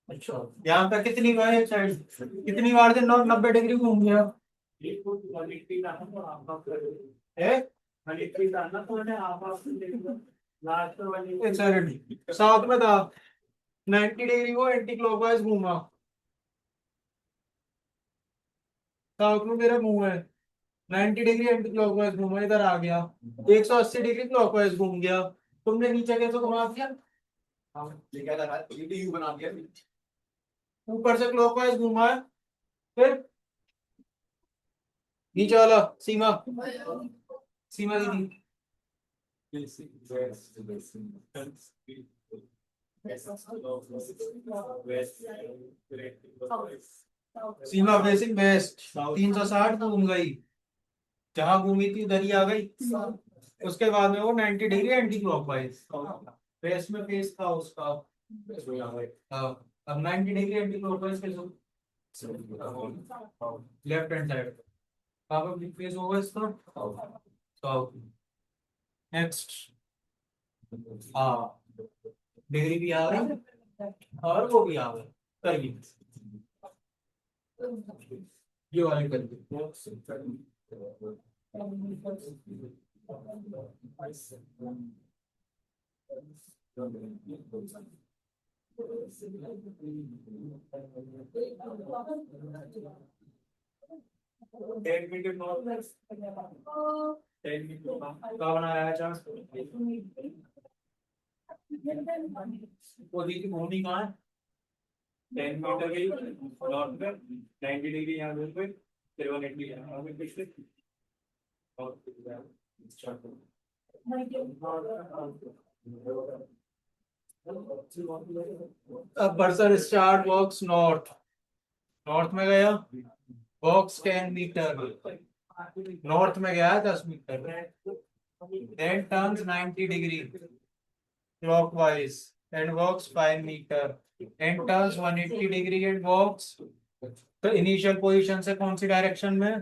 अच्छा, यहाँ पे कितनी बार एक साइड कितनी बार से 90 डिग्री घूम गया है। एक सेकंड, साथ में था 90 डिग्री को एंटी क्लॉकवाइज घूमा। साउथ में मेरा मुंह है, 90 डिग्री एंटी क्लॉकवाइज घूमा, इधर आ गया। 180 डिग्री क्लॉकवाइज घूम गया। तुमने नीचे कैसे घुमा दिया। ये क्या लगा, यू बना दिया। ऊपर से क्लॉकवाइज घुमा है, फिर नीचे वाला। सीमा, सीमा दीदी। सीमा बेसिक बेस्ट 360 घूम गई। जहां घूमी थी उधर ही आ गई। उसके बाद में वो 90 डिग्री एंटी क्लॉकवाइज। फेस में फेस था उसका। हाँ, अब 90 डिग्री एंटी क्लॉकवाइज कैसे। लेफ्ट हैंड साइड पापा फेस होगा इसका। तो नेक्स्ट, हाँ, डिग्री भी आ गई और वो भी आ गई। करिए, ये वाले करिए। कहाँ बनाया चांस। वो दी थी भूमि कहाँ है। 10 मीटर गई नॉर्थ में, 90 डिग्री यहाँ पे, फिर 180 यहाँ पे पिछले। अब बर्सर स्टार्ट वर्क्स नॉर्थ। नॉर्थ में गया, वर्क्स 10 मीटर। नॉर्थ में गया 10 metre. Then turns 90 degree clockwise and walks 5 meter, enters 180 degree and walks। तो इनिशियल पोजीशन से कौन सी डायरेक्शन में।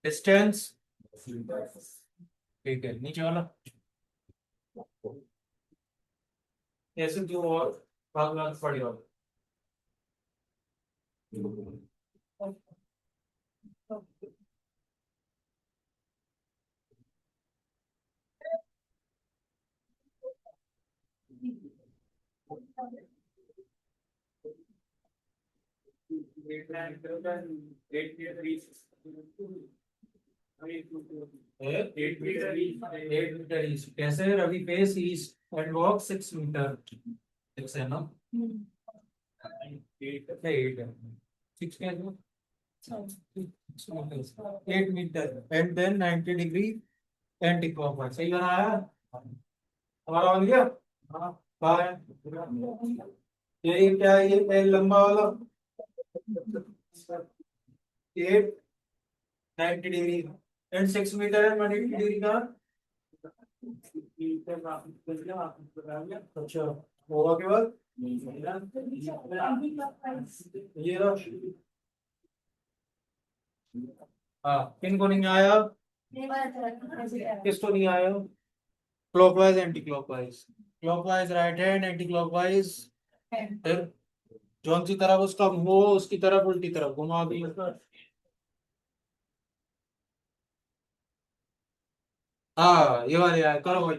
डिस्टेंस। ठीक है, नीचे वाला ऐसे जो और भाग भाग पड़ेगा। एट मीटर ईस्ट कैसे। Ravi face east and walk 6 metre. 6 है ना। एट है। 6 कैसे। 8 metre and then 90 degree anti clockwise. सही बनाया हमारा बन गया। हाँ, कहाँ है ये क्या है, ये लंबा वाला 8 90 डिग्री एंड 6 मीटर है 180 डिग्री का। अच्छा, होगा के बाद ये रहा। हाँ, किन को नहीं आया, किसको नहीं आया। Clockwise anti clockwise. Clockwise right hand, anti clockwise फिर जौन सी तरफ उसका मुंह हो उसकी तरफ उल्टी तरफ घुमा दिया। हाँ, ये वाले आया, करो भाई।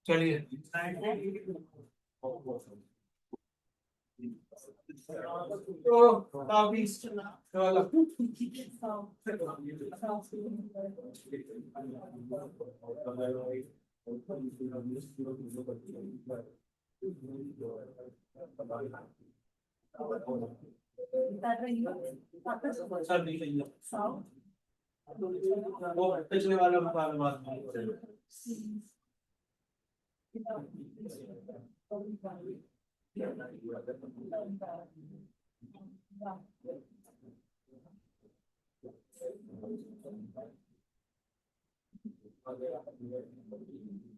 चलिए, तो काफी वाला। सर नहीं चाहिए। वो पिछले वाला मुकाबला बात नहीं।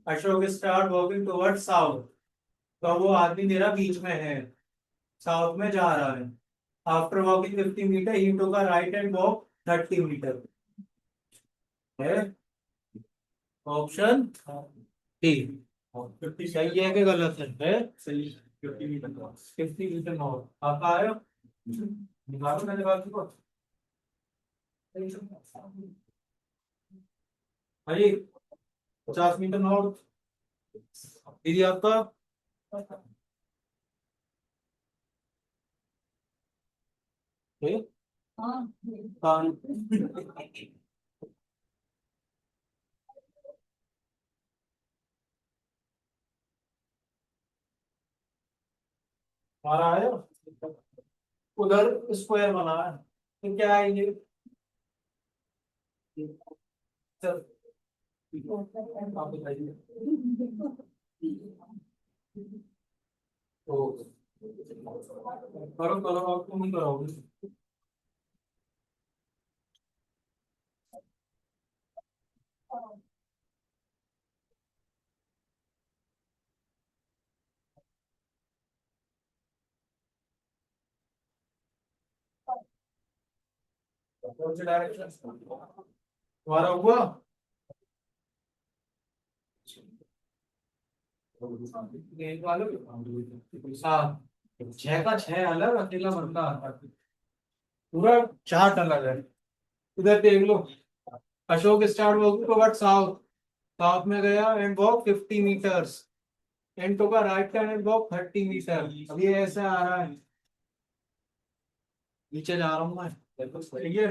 Ashok start walking towards south, तो वो आदमी मेरा बीच में है, साउथ में जा रहा है। After walking 50 metre he took a right and walk 30 metre. है ऑप्शन डी। सही है कि गलत है? सही 50 मीटर। 50 metre not. आप आ रहे हो? निकालो मैंने बात को। हाँ जी, 50 मीटर नॉट। दीदी आपका है? हाँ। हमारा है, उधर स्क्वायर बना है, तो क्या है ये? चल, आप बताइए। तो करो करो, आप क्यों नहीं करोगे? कौन सी डायरेक्शन तुम्हारा हुआ? एक वाले हाँ, 6 का 6 अलग, अकेला बंदा अलग। पूरा चार्ट अलग है। इधर देख लो, Ashok start walking toward south, south में गया and walk 50 meters, and took का right turn and walk 30 meter. अब ये ऐसे आ रहा है, नीचे जा रहा हूँ मैं। ठीक है,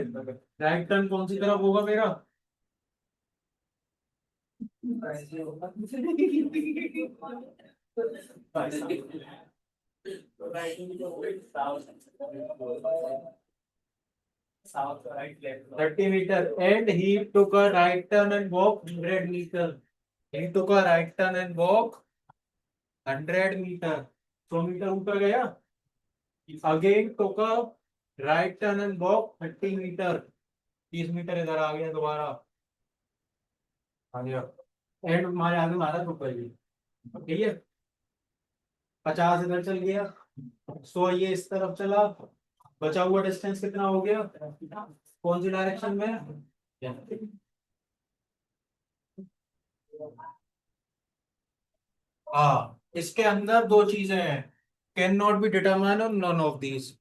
राइट टर्न कौन सी तरफ होगा मेरा? ऐसे होगा। South right left. 30 metre and he took a right turn and walk 100 metre. He took a right turn and walk 100 metre. 100 metre ऊपर गया, again took a right turn and walk 30 metre. 30 metre इधर आ गया दोबारा, आ गया and हमारे आगे मारा रुक गई। ठीक है, 50 इधर चल गया, 100 ये इस तरफ चला, बचा हुआ डिस्टेंस कितना हो गया? कौन सी डायरेक्शन में? हाँ, इसके अंदर दो चीजें हैं, कैन नॉट बी डिटरमाइन और नॉन ऑफ दीज,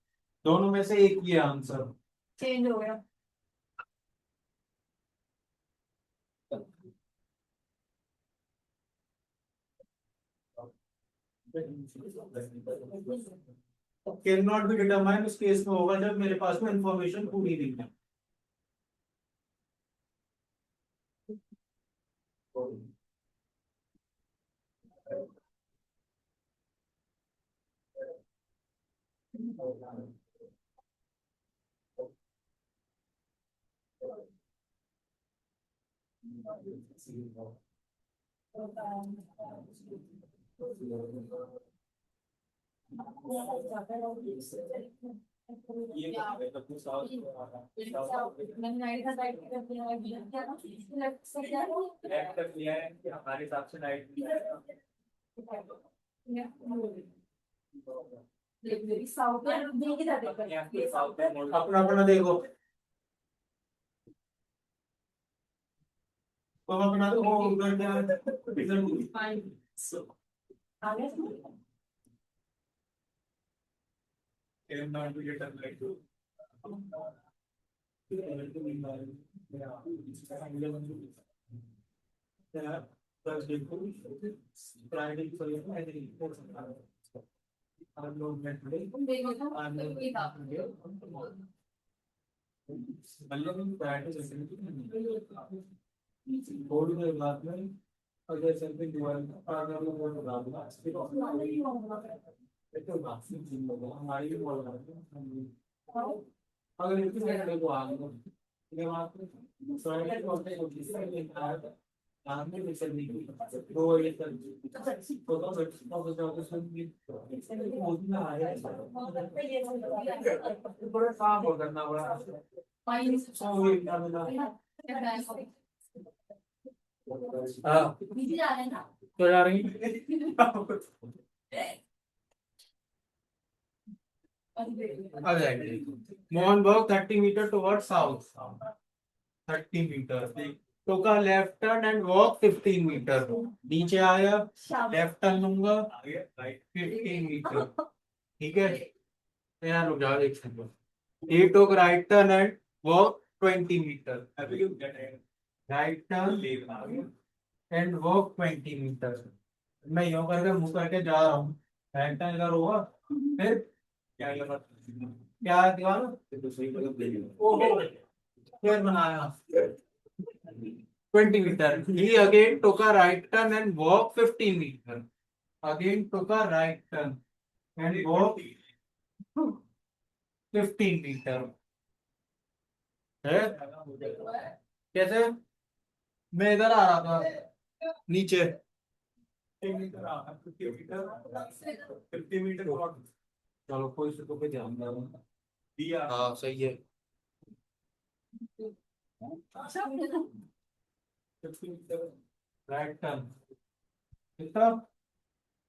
दोनों में से एक ही है आंसर। चेंज हो गया। कैन नॉट बी डिटरमाइन उस केस में होगा जब मेरे पास में इंफॉर्मेशन पूरी नहीं है। ये तो साउथ लेफ्ट तक लिया है कि हमारे हिसाब से राइट। अपना अपना देखो, तो अपना तो वो उधर क्या है? Can not be determined. थोड़ी देर बाद में अगर समथिंग हमारी भी बोल रहा है, अगर इतनी सेकंड को आ गया थोड़ा काम और करना पड़ा। हाँ तो जा रही आ जाएंगे। Mohan work 30 metre toward south, 30 metre. तो का left turn and walk 15 metre. नीचे आया, लेफ्ट टर्न लूंगा 15 मीटर। ठीक है, यहाँ रुक जाओ एक second. he took right turn and walk 20 metre. Right turn and walk 20 metre. मैं यूं करके मुंह करके जा रहा हूँ, राइट टर्न इधर हुआ, फिर क्या दीवार फिर बनाया 20 metre. he again took a right turn and walk 15 metre. again took a right turn and walk 15 metre. है कैसे? मैं इधर आ रहा था नीचे। 50 मीटर चलो कोई से तो पे ध्यान दे रहा हूँ। हाँ सही है। राइट टर्न कितना?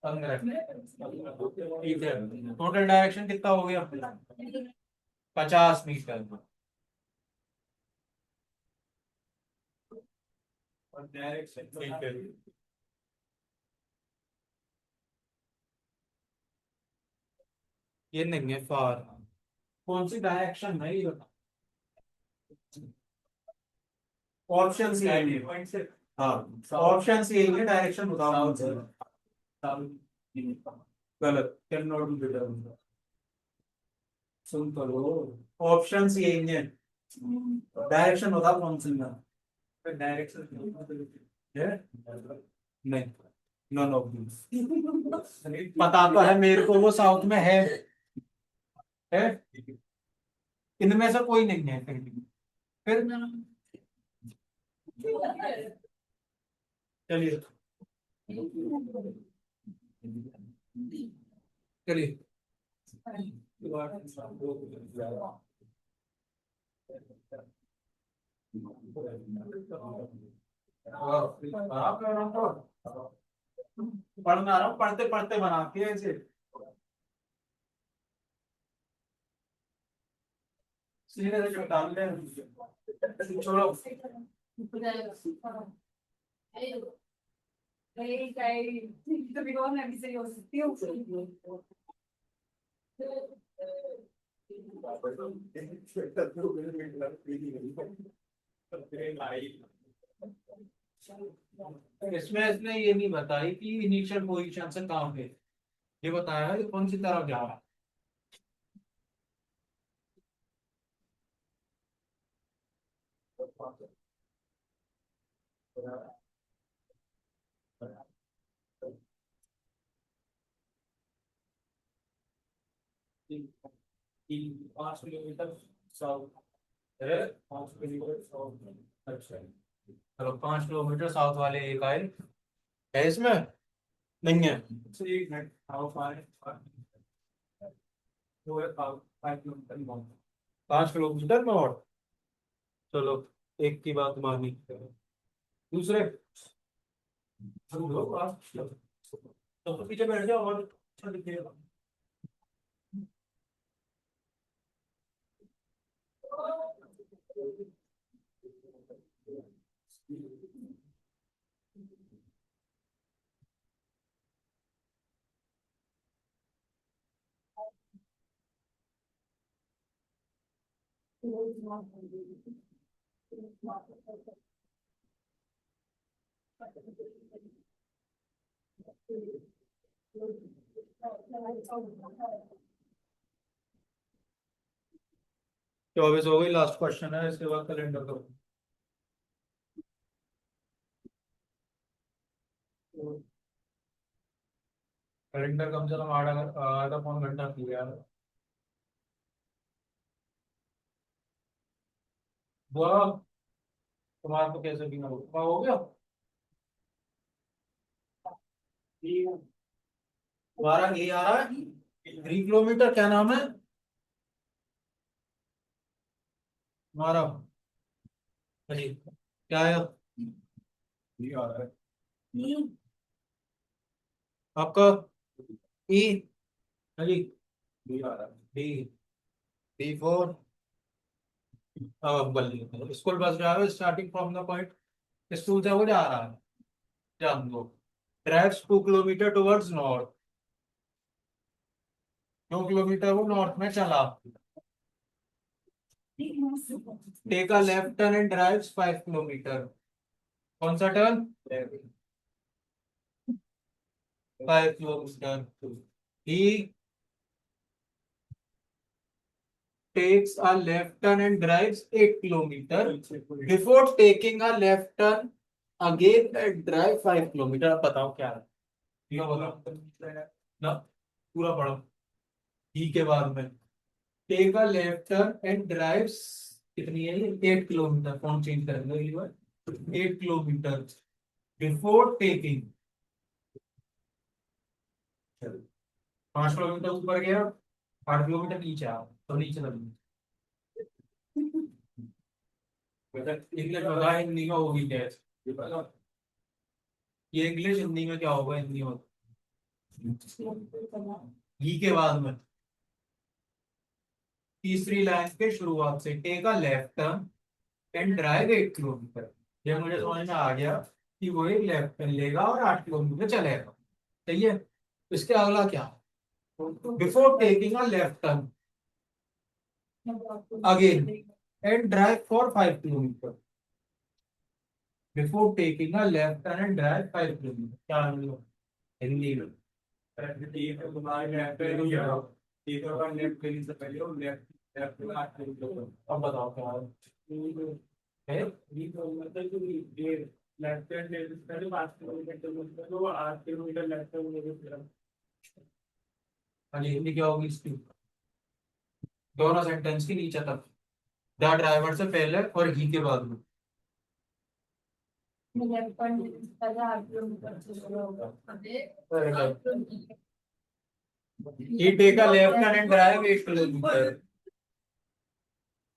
15। ठीक है, टोटल डायरेक्शन कितना हो गया? 50 मीटर। ठीक है, ये नहीं है फार। कौन सी डायरेक्शन है ये? ऑप्शन सी है। हाँ, ऑप्शन सी है, डायरेक्शन बताओ कौन सी है? गलत, कैन नॉट बी डिटरमाइंड। सुन तो लो, ऑप्शन सी है, डायरेक्शन बताओ कौन सी है? डायरेक्शन है नहीं, नन ऑफ दिस। पता तो है मेरे को वो साउथ में है इनमें से कोई नहीं है। फिर चलिए चलिए पढ़ना रहा हूँ, पढ़ते पढ़ते बनाती है ऐसे। सीधे से डाल दे, छोड़ो। इसमें इसने ये नहीं बताई कि इनिशियल पोजीशन से कहाँ पे, ये बताया है कि कौन सी तरफ जा रहा है। 5 किलोमीटर साउथ है, 5 किलोमीटर साउथ। अच्छा, चलो 5 किलोमीटर साउथ वाले एक आए है इसमें, नहीं है। एक मिनट, हाउ फार है? वो है 5 किलोमीटर में। 5 किलोमीटर में और, चलो एक की बात मानी। दूसरे हम लोग तो पीछे बैठ जाओ और अच्छा दिखेगा। चौबीस हो गई, लास्ट क्वेश्चन है, इसके बाद कैलेंडर करो। कैलेंडर कम से कम आधा आधा पौन घंटा किया है। वह तुम्हारा तो कैसे भी ना हो गया। तुम्हारा ए आ रहा है 3 किलोमीटर, क्या नाम है तुम्हारा? अरे क्या है ये आ रहा है। आपका? ई? अरे ये आ रहा है। D, D4। अब स्कूल बस जा रहा है starting from the point school से वो जा रहा है, जान दो। Drives 2 kilometre towards north, 2 kilometre वो नॉर्थ में चला। Take a left turn and drives 5 kilometre. कौन सा turn? 5 kilometre. He takes a left turn and drives 8 kilometer. Before taking a left turn again and drive 5 kilometre. अब बताओ क्या है? ये बताओ ना, पूरा पढ़ो। ही के बाद में take a left turn and drives, कितनी है ये? 8 किलोमीटर। फोन चेंज कर दो एक बार। 8 किलोमीटर बिफोर टेकिंग। 5 किलोमीटर ऊपर गया, 8 किलोमीटर नीचे आओ तो नीचे लगे। मतलब इंग्लिश बता, हिंदी में होगी क्या ये? इंग्लिश हिंदी में क्या होगा? हिंदी में ही के बाद में तीसरी लाइन के शुरुआत से take a left turn and drive 8 kilometre. ये मुझे समझ में आ गया कि वो एक लेफ्ट टर्न लेगा और 8 किलोमीटर चलेगा। सही है। इसके अगला क्या? Before taking a left turn again and drive for 5 kilometre. Before taking a left turn and drive 5 kilometre, क्या मतलब हिंदी में? ठीक है, तुम्हारे लेफ्ट पे नहीं जाओ। ठीक है, और लेफ्ट लेने से पहले वो लेफ्ट लेफ्ट में 8 किलोमीटर। अब बताओ क्या है? है ये तो मतलब कि ये लेफ्ट हैंड लेने से पहले 5 किलोमीटर तो वो 8 किलोमीटर लेफ्ट हैंड लेने से पहले। हाँ जी, हिंदी क्या होगी इसकी? दोनों सेंटेंस के नीचे तक द ड्राइवर से पहले और ही के बाद में। He take a left turn and drive 8 kilometre.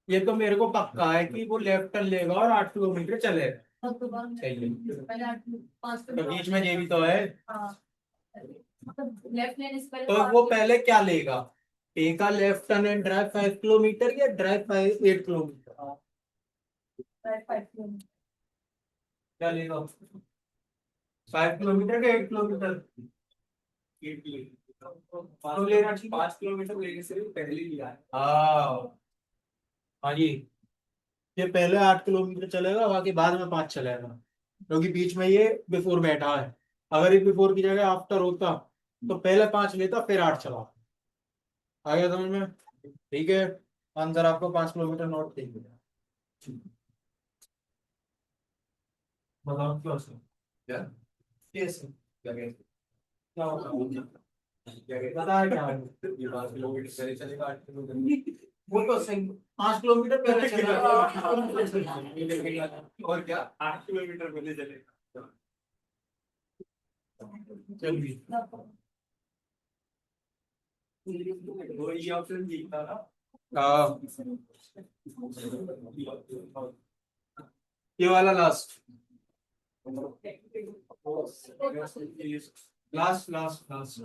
ये तो मेरे को पक्का है कि वो लेफ्ट टर्न लेगा और 8 किलोमीटर चलेगा। सही है। तो बीच में ये भी तो है। तो वो पहले क्या लेगा? Take a left turn and drive 5 kilometre या ड्राइव 8 किलोमीटर? क्या लेगा? 5 किलोमीटर का 8 किलोमीटर? 8 किलोमीटर तो लेना चाहिए। 5 किलोमीटर लेने से पहले ही लिया है। हाँ हाँ जी, ये पहले 8 किलोमीटर चलेगा, बाकी बाद में 5 चलेगा, क्योंकि बीच में ये बिफोर बैठा है। अगर ये बिफोर की जगह आफ्टर होता तो पहले 5 लेता फिर 8 चला। आ गया समझ में? ठीक है, आंसर आपको 5 किलोमीटर नोट चाहिए। बताओ क्यों से? क्या कैसे? क्या कहते क्या होगा? क्या कहते बताया क्या है? ये 5 किलोमीटर पहले चलेगा 8 किलोमीटर। वो तो सही, 5 किलोमीटर पहले चलेगा। और क्या 8 किलोमीटर पहले चलेगा। चलिए। वो ये ऑप्शन जीतता ना। हाँ, ये वाला लास्ट लास्ट लास्ट लास्ट।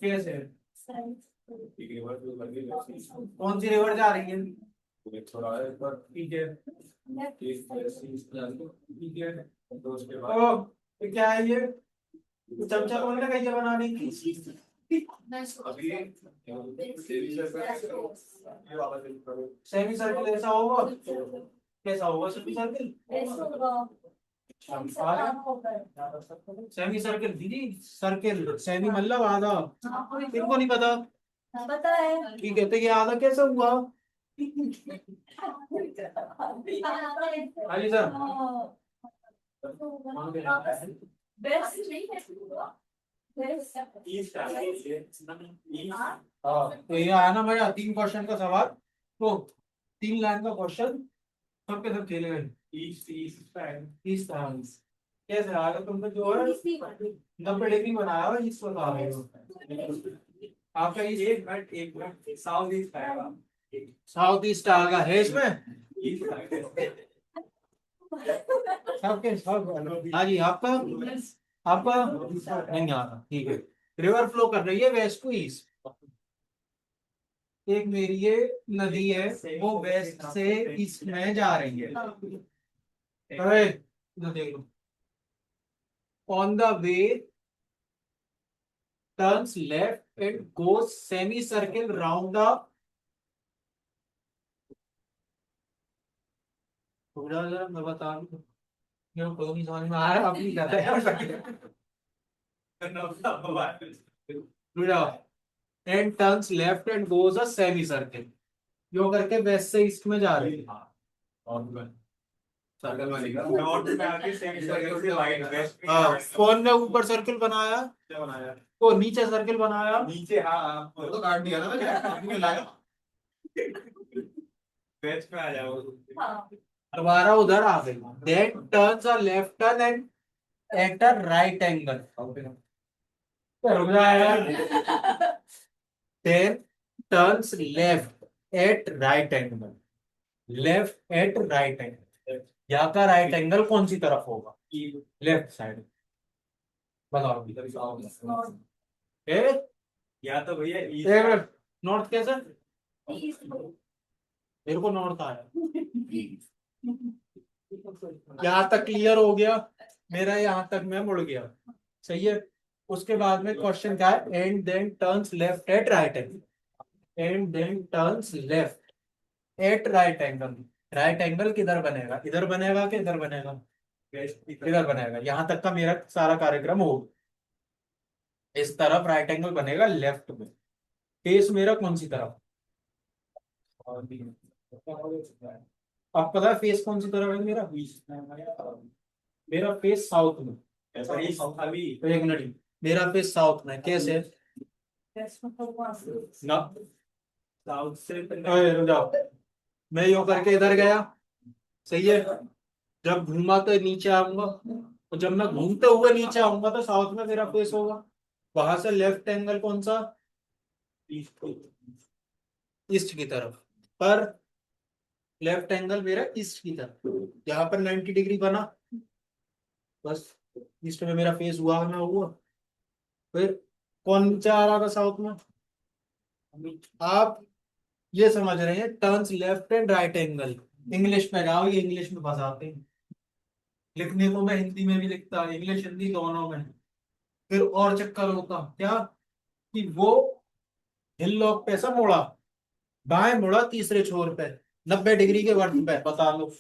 कैसे? ठीक है, बस वो लगे कौन सी रिवर जा रही है? थोड़ा है पर ठीक है। ठीक है। तो उसके बाद ओ, ये क्या है ये? चमचा कौन लगा ये बनाने की? अभी सेमी सर्कल ऐसा होगा? कैसा होगा सेमी सर्किल? ऐसे होगा, कौन सा नाम होगा? सेमी सर्किल दीदी, सर्किल सेमी मतलब आधा। हाँ, कोई इनको नहीं पता पता है। कि कहते कि आधा कैसे हुआ। हाँ जी सर। बेस्ट नहीं है, बेस्ट। हाँ तो ये आया ना मेरा 3 क्वेश्चन का सवाल, तो 3 लाइन का क्वेश्चन सबके सब खेले गए। इस तरह से कैसे आएगा? तुमने जो है 90 डिग्री बनाया हुआ इस बता रहे हो। आपका ये एक मिनट साउथ ईस्ट आएगा। साउथ ईस्ट आ गया है इसमें सबके सब। हाँ जी, आपका आपका नहीं आ रहा, ठीक है। रिवर फ्लो कर रही है वेस्ट टू ईस्ट। एक मेरी ये नदी है, वो वेस्ट से ईस्ट में जा रही है। अरे इधर देख लो। On the way turns left and goes semicircle round the थोड़ा जरा मैं बता दूं, मेरे को नहीं समझ में आ रहा, अपनी कहता है and turns left and goes a semicircle, जो करके वेस्ट से ईस्ट में जा रही है। और सर्कल बनेगा नॉर्थ में आके सेमी सर्कल से राइट वेस्ट में। हाँ, कौन ने ऊपर सर्कल बनाया? क्या बनाया? तो नीचे सर्कल बनाया। नीचे, हाँ वो तो काट दिया ना मैंने, लाया वेस्ट में आ जाओ। हाँ, दोबारा उधर आ गई। Then turns a left turn and at a right angle। रुक जा यार। Then turns left at right angle। Left at right angle। यहाँ का राइट एंगल कौन सी तरफ होगा? Left side. बताओ। ए या तो भैया एक मिनट, नॉर्थ कैसे? ईस्ट। मेरे को नॉर्थ आया। यहाँ तक क्लियर हो गया मेरा, यहाँ तक मैं मुड़ गया, सही है। उसके बाद में क्वेश्चन क्या है? And then turns left at right angle. And then turns left at right angle. Right angle किधर बनेगा? इधर बनेगा कि इधर बनेगा? इधर बनेगा। यहाँ तक का मेरा सारा कार्यक्रम हो, इस तरफ राइट एंगल बनेगा लेफ्ट में। फेस मेरा कौन सी तरफ? अब पता है फेस कौन सी तरफ है मेरा? मेरा फेस साउथ में। अभी तो एक मिनट, मेरा फेस साउथ में कैसे? ना साउथ से अरे रुक जाओ, मैं यो करके इधर गया, सही है। जब घूमा तो नीचे आऊंगा, और जब मैं घूमते हुए नीचे आऊंगा तो साउथ में मेरा फेस होगा। वहां से लेफ्ट एंगल कौन सा? ईस्ट की तरफ। पर लेफ्ट एंगल मेरा ईस्ट की तरफ, यहाँ पर 90 डिग्री बना, बस ईस्ट में मेरा फेस हुआ ना हुआ। फिर कौन नीचे आ रहा था साउथ में? आप ये समझ रहे हैं turns left and right angle. English में जाओ, ये इंग्लिश में फंसाते हैं। लिखने को मैं हिंदी में भी लिखता, इंग्लिश हिंदी दोनों में। फिर और चक्कर होता क्या कि वो हिल लॉक पे ऐसा मुड़ा, बाएं मुड़ा तीसरे छोर पे 90 डिग्री के वर्त पे, बता लो।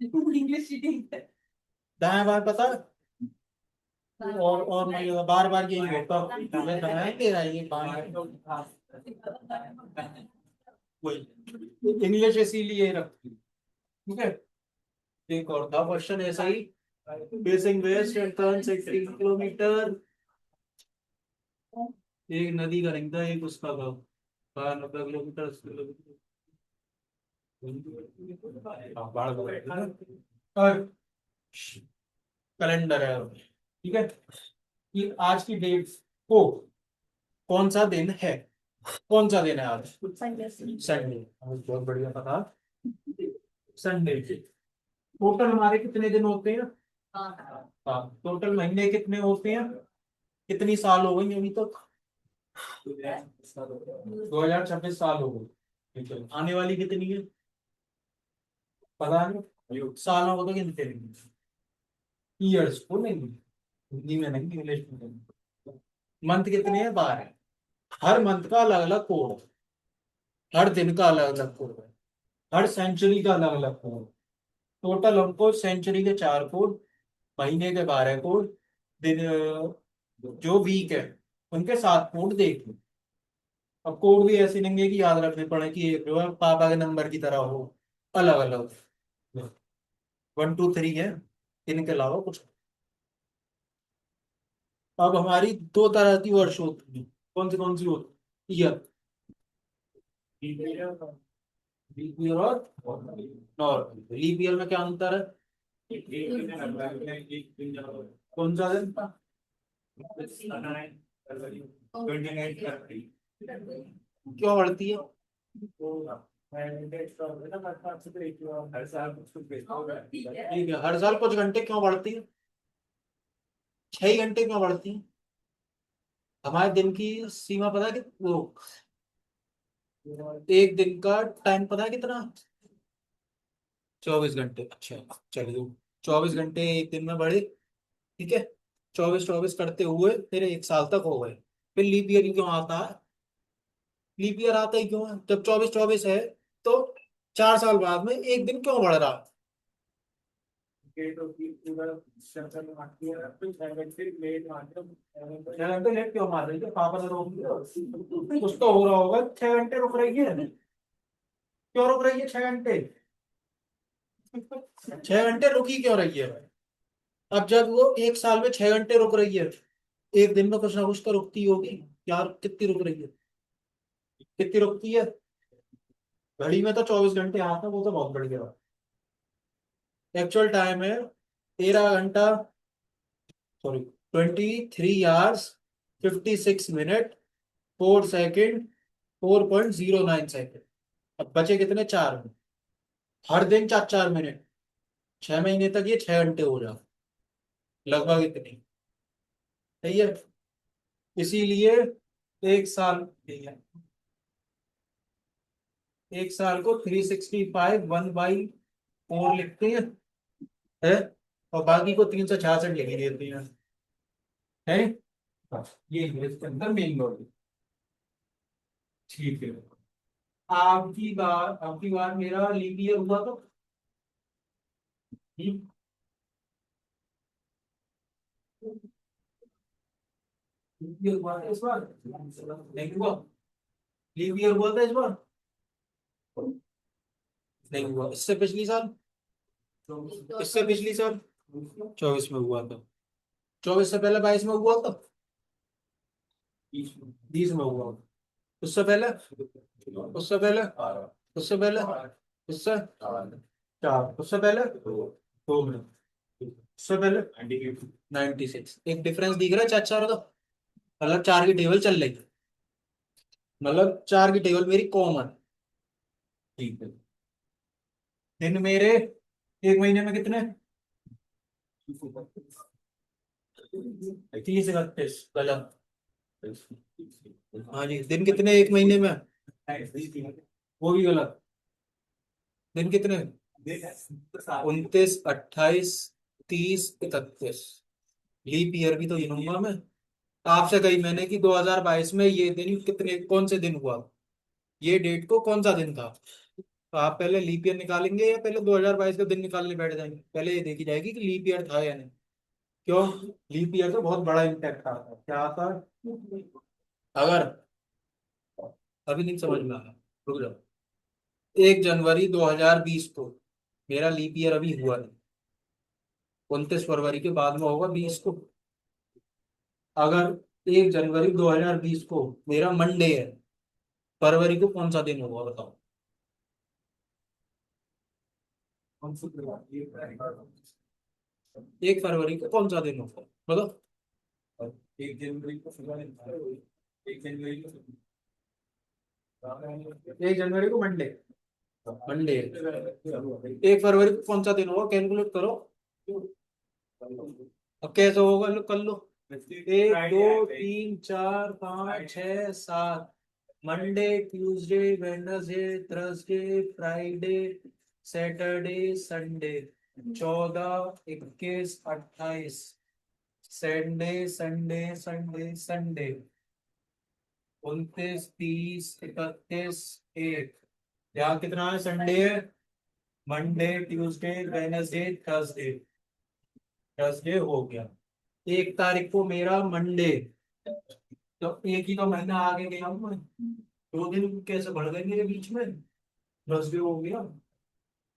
इंग्लिश दाएं बाएं पता है? और मैं बार बार यही होता, मैं दाएं तेरा ये बाएं, वही इंग्लिश इसीलिए रखती, ठीक है। एक और था क्वेश्चन ऐसा ही, facing west and turns 80 kilometer. एक नदी का नहीं था, एक उसका था 90 किलोमीटर, 80 किलोमीटर। और कैलेंडर है, ठीक है, कि आज की डेट को कौन सा दिन है? कौन सा दिन है आज? संडे। बहुत बढ़िया पता, संडे। टोटल हमारे कितने दिन होते हैं? हाँ, टोटल महीने कितने होते हैं? कितनी साल हो गई अभी तक? 2026 साल हो गई, ठीक है। आने वाली कितनी है पता नहीं, सालों को तो गिनते नहीं, ईयर्स को नहीं, हिंदी में नहीं इंग्लिश में नहीं। मंथ कितने हैं? 12। हर मंथ का अलग अलग कोड है, हर दिन का अलग अलग कोड है। हर सेंचुरी का अलग अलग कोड। टोटल हमको सेंचुरी के 4 कोड, महीने के 12 कोड, दिन जो वीक है उनके 7 कोड देख लो। अब कोड भी ऐसे नहीं है कि याद रखने पड़े कि एक जो है पापा के नंबर की तरह हो, अलग अलग 1 2 3 है, इनके अलावा कुछ। अब हमारी 2 तरह की वर्ष होती है, कौन सी होती है? ईयर। लीप ईयर और नॉर्मल। लीप ईयर में क्या अंतर है? कौन सा दिन? 29 क्यों बढ़ती है? ठीक है, हर साल कुछ घंटे क्यों बढ़ती है? 6 घंटे क्यों बढ़ती है? हमारे दिन की सीमा पता है कि वो एक दिन का टाइम पता है कितना? 24 घंटे। अच्छा, चलिए 24 घंटे एक दिन में बढ़े। ठीक है, 24 24 करते हुए फिर 1 साल तक हो गए। फिर लीप ईयर क्यों आता है? लीप ईयर आता ही क्यों है जब 24 24 है? तो 4 साल बाद में एक दिन क्यों बढ़ रहा? 6 घंटे लेट क्यों मार रही है? पापा ने रोक दिया कुछ तो हो रहा होगा, 6 घंटे रुक रही है। क्यों रुक रही है 6 घंटे? 6 घंटे रुकी क्यों रही है? अब जब वो 1 साल में 6 घंटे रुक रही है, एक दिन में कुछ ना कुछ तो रुकती होगी यार। कितनी रुक रही है? कितनी रुकती है? घड़ी में तो 24 घंटे आता है, वो तो बहुत बढ़िया बात। एक्चुअल टाइम है 13 घंटा, sorry 23 hours 56 minute 4 second 4.09 second. अब बचे कितने? 4 मिनट। हर दिन 4 4 मिनट, 6 महीने तक ये 6 घंटे हो जाए, लगभग इतनी। सही है। इसीलिए एक साल, एक साल को 365 1/4 लिखते हैं, है? और बाकी को 366 लिख देते हैं, है? ये है इसके अंदर मेन लॉजिक। ठीक है। आपकी बार मेरा लीप ईयर हुआ तो लीप ईयर हुआ था इस बार? नहीं हुआ। लीप ईयर हुआ था इस बार? नहीं हुआ। इससे पिछली साल? इससे पिछली साल 24 में हुआ था। 24 से पहले 22 में हुआ था। 20 में हुआ। उससे पहले? उससे पहले? उससे पहले? उससे 4? उससे पहले 2 मिनट? उससे पहले 96। एक डिफरेंस दिख रहा है चार चार का, मतलब 4 की टेबल चल रही है, मतलब 4 की टेबल मेरी कॉमन। ठीक है। दिन मेरे एक महीने में कितने? 30 31 गलत। हाँ जी, दिन कितने एक महीने में? वो भी गलत। दिन कितने? 29 28 30 31। लीप ईयर भी तो गिनूंगा मैं। आपसे कही मैंने कि 2022 में ये दिन कितने, कौन से दिन हुआ, ये डेट को कौन सा दिन था? तो आप पहले लीप ईयर निकालेंगे या पहले 2022 का दिन निकालने बैठ जाएंगे? पहले ये देखी जाएगी कि लीप ईयर था या नहीं। क्यों? लीप ईयर से बहुत बड़ा इम्पैक्ट आता है। क्या आता है? अगर अभी नहीं समझ में आया, रुक जाओ। 1 जनवरी 2020 को मेरा लीप ईयर अभी हुआ नहीं, 29 फरवरी के बाद में होगा 20 को। अगर 1 जनवरी 2020 को मेरा मंडे है, फरवरी को कौन सा दिन होगा बताओ? 1 फरवरी को कौन सा दिन होगा बताओ? 1 जनवरी को मंडे, मंडे। 1 फरवरी को कौन सा दिन होगा, कैलकुलेट करो। अब कैसे होगा, लो कर लो। 1 2 3 4 5 6 7। Monday, Tuesday, Wednesday, Thursday, Friday, Saturday, Sunday. 14 21 28। Sunday Sunday Sunday Sunday. 29 30 31 1। यहाँ कितना है? संडे है, Monday, Tuesday, Wednesday, Thursday. Thursday हो गया। 1 तारीख को मेरा मंडे, तो एक ही तो महीना आगे गया हूँ मैं। 2 दिन कैसे बढ़ गए मेरे बीच में? थर्सडे हो गया।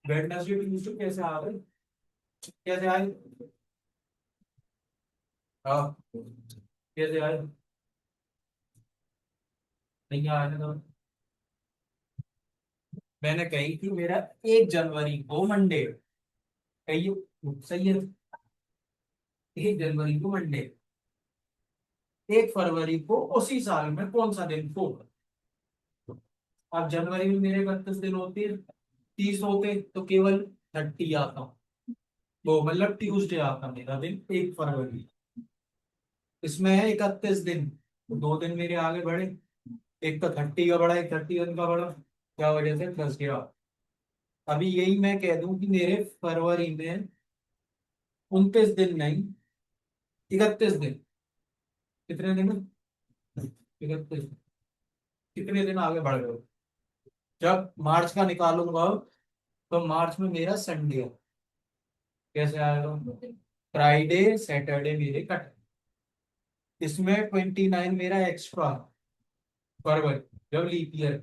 वेडनेसडे, ट्यूसडे कैसे आ गए? कैसे आए? हाँ, कैसे आए? नहीं आए थे तो मैंने कही थी मेरा 1 जनवरी को मंडे। कही सही है। 1 जनवरी को मंडे, 1 फरवरी को उसी साल में कौन सा दिन को? अब जनवरी में मेरे 31 दिन होते, 30 होते, तो केवल 30 आता। वो मतलब ट्यूसडे आता मेरा दिन, 1 फरवरी। इसमें है 31 दिन, तो 2 दिन मेरे आगे बढ़े। एक तो 30 का बढ़ा, एक 31 का बढ़ा, क्या वजह से? फंस गया। अभी यही मैं कह दूं कि मेरे फरवरी में 29 दिन नहीं, 31 दिन। कितने दिन? 31। कितने दिन आगे बढ़ गए? जब मार्च का निकालूंगा, तो मार्च में मेरा संडे है। कैसे आएगा? फ्राइडे सैटरडे मेरे कट, इसमें 29 मेरा एक्स्ट्रा, फरवरी, जब लीप ईयर,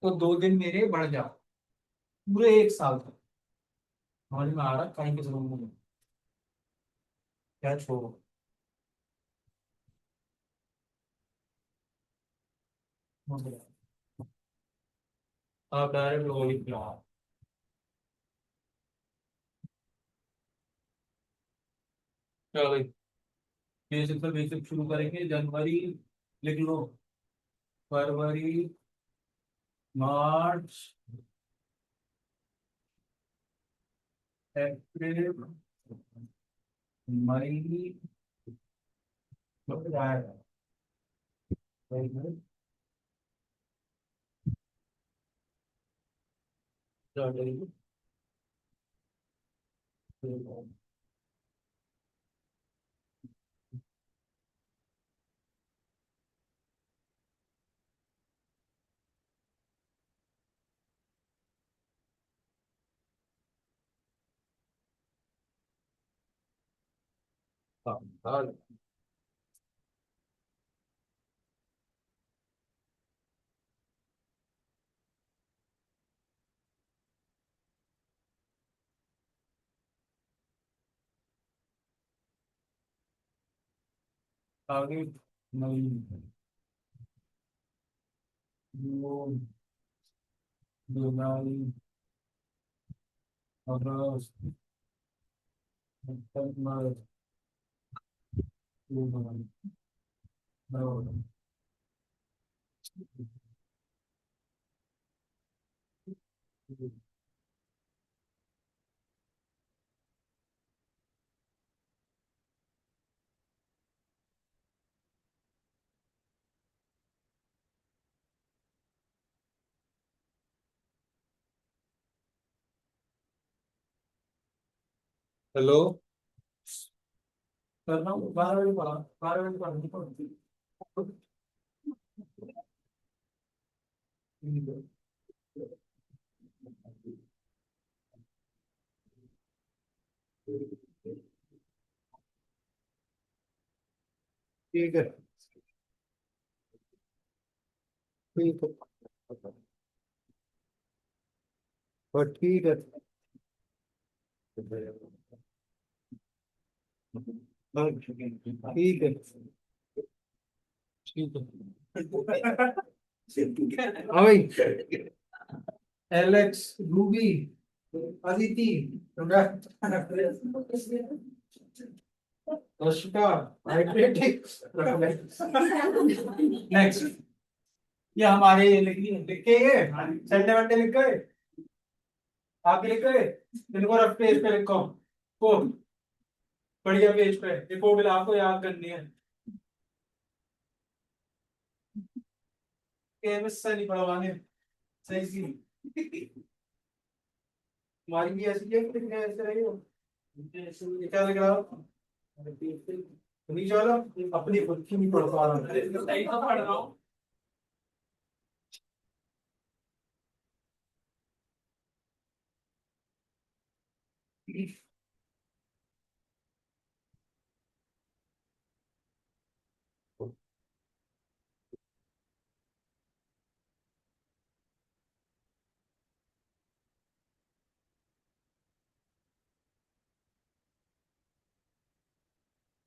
तो 2 दिन मेरे बढ़ जाओ पूरे एक साल तक। समझ में आ रहा? कहीं के समझ में नहीं। क्या छोड़ो। आप डायरेक्ट लोग चलो भाई, बेसिक से बेसिक शुरू करेंगे। जनवरी लिख लो, फरवरी, मार्च, अप्रैल, मई, आगे मई, जून, जुलाई, अगस्त, सितंबर, अक्टूबर, नवंबर। हेलो, कर रहा हूँ। 12 बजे पढ़ा, 12 बजे पढ़ा। ठीक है, ठीक है, और ठीक है। हाँ, ठीक है, ठीक है। हाँ भाई, एलेक्स, रूबी, अदिति, रशिका, हाइड्रेटिक। नेक्स्ट, ये हमारे लिख के ये संडे मंडे लिख गए, आगे लिख गए। इनको रफ पेज पे लिखो को, बढ़िया पेज पे लिखो, बिल आपको याद करनी है। केमिस्ट्री नहीं पढ़वाने, सही सी। तुम्हारी भी ऐसी है कि ऐसे रही हो? क्या लग रहा हो? नहीं चलो, अपनी खुद की नहीं पढ़ पा रहा हूँ। सही तो पढ़ रहा हूँ।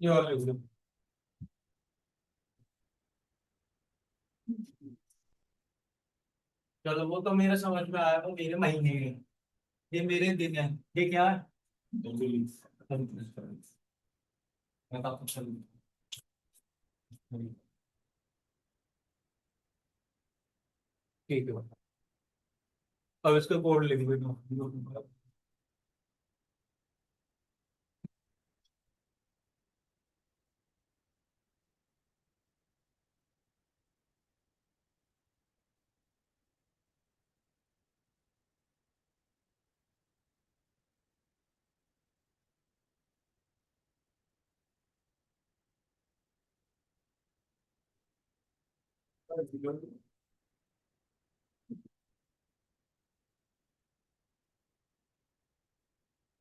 ये और लिख दो। चलो वो तो मेरे समझ में आया, वो मेरे महीने हैं, ये मेरे दिन है, ये क्या है? बता तो चलो। ठीक है, अब इसका कोड लिख दो।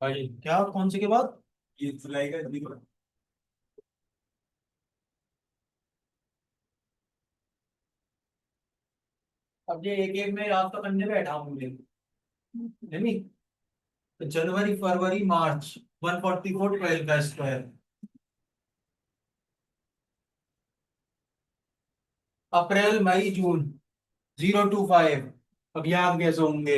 भाई क्या, कौन से के बाद? ये जुलाई का जीरो। अब ये एक एक में रात का करने बैठा हूँ मुझे, है नहीं? तो जनवरी फरवरी मार्च 144 12 का स्क्वायर, अप्रैल मई जून 025। अब यहाँ कैसे होंगे?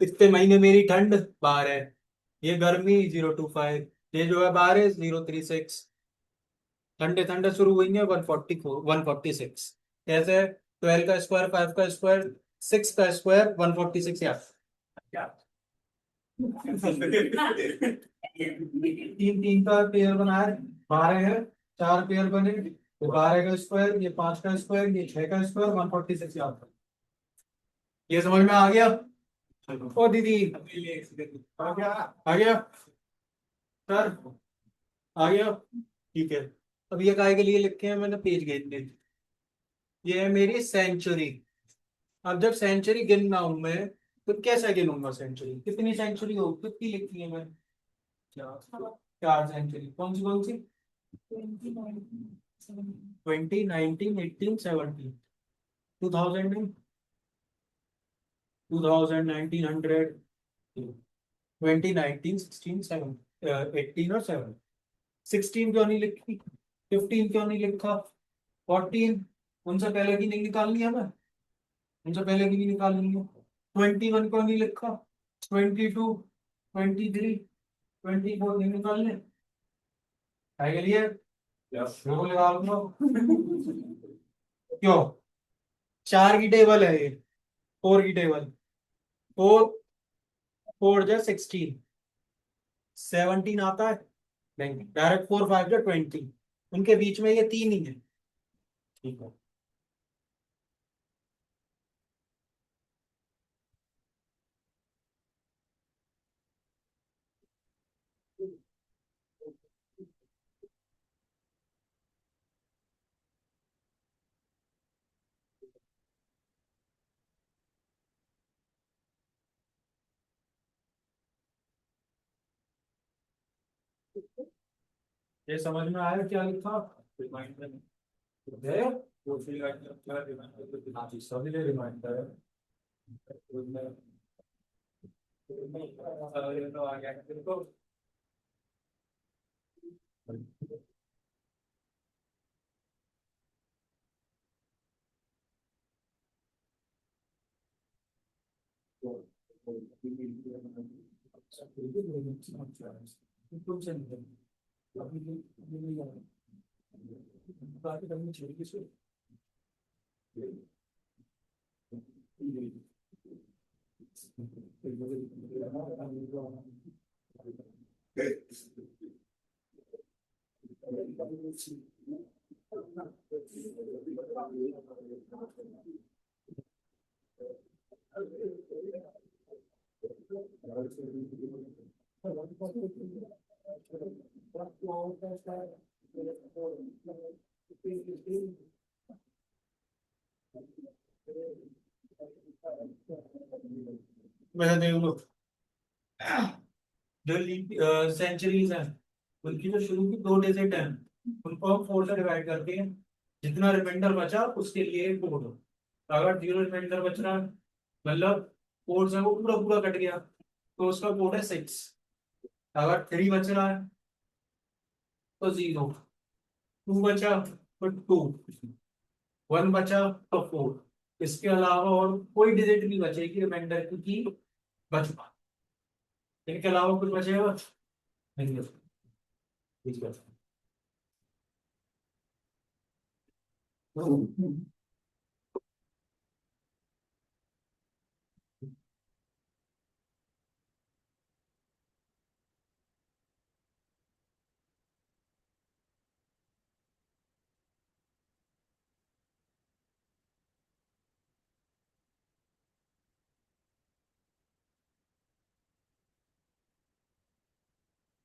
इतने महीने मेरी ठंड बाहर है, ये गर्मी 025, ये जो है बाहर है 036। ठंडे ठंडे शुरू हुई है 144 146। कैसे? 12 का स्क्वायर, 5 का स्क्वायर, 6 का स्क्वायर, 146 या क्या? तीन तीन का पेयर बना है, 12 है, 4 पेयर बने, तो 12 का स्क्वायर, ये 5 का स्क्वायर, ये 6 का स्क्वायर, 146 याद था। ये समझ में आ गया? ओ दीदी आ गया, आ गया सर, आ गया। ठीक है, अब ये काय के लिए लिखे हैं मैंने पेज गए, ये है मेरी सेंचुरी। अब जब सेंचुरी गिन रहा हूं मैं, तो कैसे गिनूंगा सेंचुरी? कितनी सेंचुरी हो, कितनी लिखी है मैं? चार, 4 सेंचुरी। कौन सी? 20 19 18 17, 2000 में, 2000 1900, 20 19 16 7, 18 और 7। 16 क्यों नहीं लिखी? 15 क्यों नहीं लिखा? 14, उनसे पहले की नहीं निकालनी है हमें, उनसे पहले की भी निकालनी है। 21 क्यों नहीं लिखा? 22, 23, 24 नहीं निकालने है के लिए? वो लगा लो। क्यों? 4 की टेबल है ये, 4 की टेबल। 4, 4 जा 16, 17 आता है? नहीं, डायरेक्ट 4 5 जा 20, उनके बीच में ये तीन ही है। ठीक है, ये समझ में आया क्या लिखा? रिमाइंडर है, वो रिमाइंडर सभी रिमाइंडर है। तो आ गया देखो। वैसे देख लो, जो सेंचुरीज हैं उनकी जो शुरू की 2 डिजिट हैं उनको हम 4 से डिवाइड करके जितना रिमाइंडर बचा उसके लिए एक कोड हो। अगर 0 रिमाइंडर बच रहा है मतलब कोड से वो पूरा पूरा कट गया तो उसका कोड है 6। अगर 3 बच रहा है तो 0, 2 बचा तो 2, 1 बचा तो 4। इसके अलावा और कोई डिजिट नहीं बचेगी रिमाइंडर की बच पा। इनके अलावा कुछ बचेगा नहीं बचेगा। ठीक है।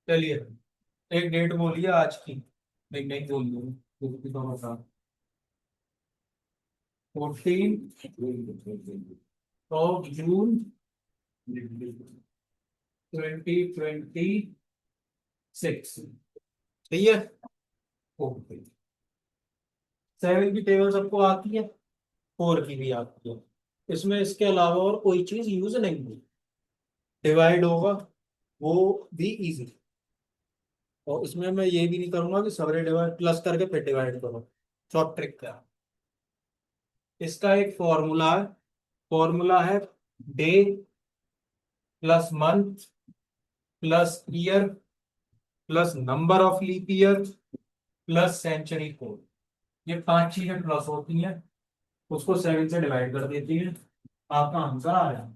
चलिए एक डेट बोलिए आज की। एक नहीं बोल दो। 14 जून 2026। सही है। ओके। 7 की टेबल सबको आती है, 4 की भी आती है। इसमें इसके अलावा और कोई चीज यूज नहीं हुई। डिवाइड होगा वो भी इजी। और इसमें मैं ये भी नहीं करूंगा कि सबरे डिवाइड प्लस करके फिर डिवाइड करो। शॉर्ट ट्रिक क्या है? इसका एक फॉर्मूला है। फॉर्मूला है day plus month plus year plus number of leap year plus century code. ये 5 चीजें प्लस होती हैं, उसको 7 से डिवाइड कर देती हैं। आपका आंसर आ रहा है।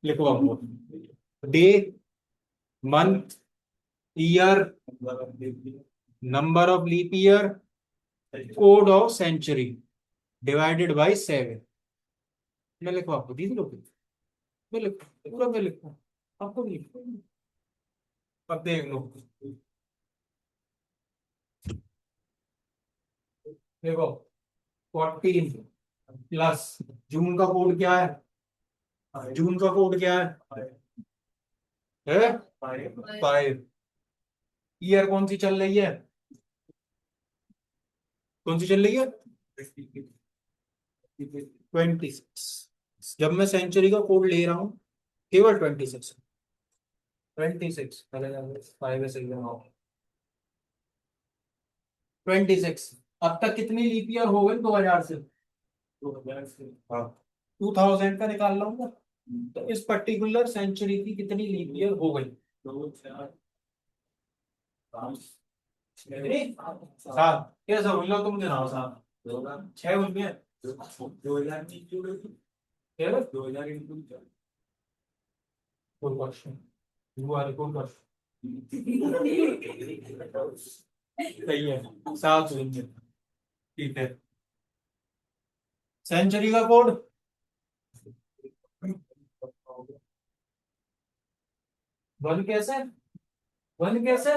लिखो day month year number of leap year code of century divided by 7। मैं लिखो आपको दीदी लोग। मैं लिखो पूरा, मैं लिखो आपको भी लिखो। अब देख लो। देखो 14 प्लस जून का कोड क्या है? जून का कोड क्या है 5। ईयर कौन सी चल रही है? कौन सी चल रही है? 26। जब मैं सेंचुरी का कोड ले रहा हूँ केवल 26। 26 पहले 5 से 26। अब तक कितनी लीप ईयर हो गई 2000 से? हाँ 2000 का निकाल रहा हूँ ना। तो इस पर्टिकुलर सेंचुरी की कितनी लीप ईयर हो गई? 7। कैसे हुई लो तुम गिनाओ 7। 6 हुई है। 2000 कोई क्वेश्चन? यू आर कोई क्वेश्चन? सही है 7 हुई है। ठीक है। सेंचुरी का कोड 1 कैसे? 1 कैसे?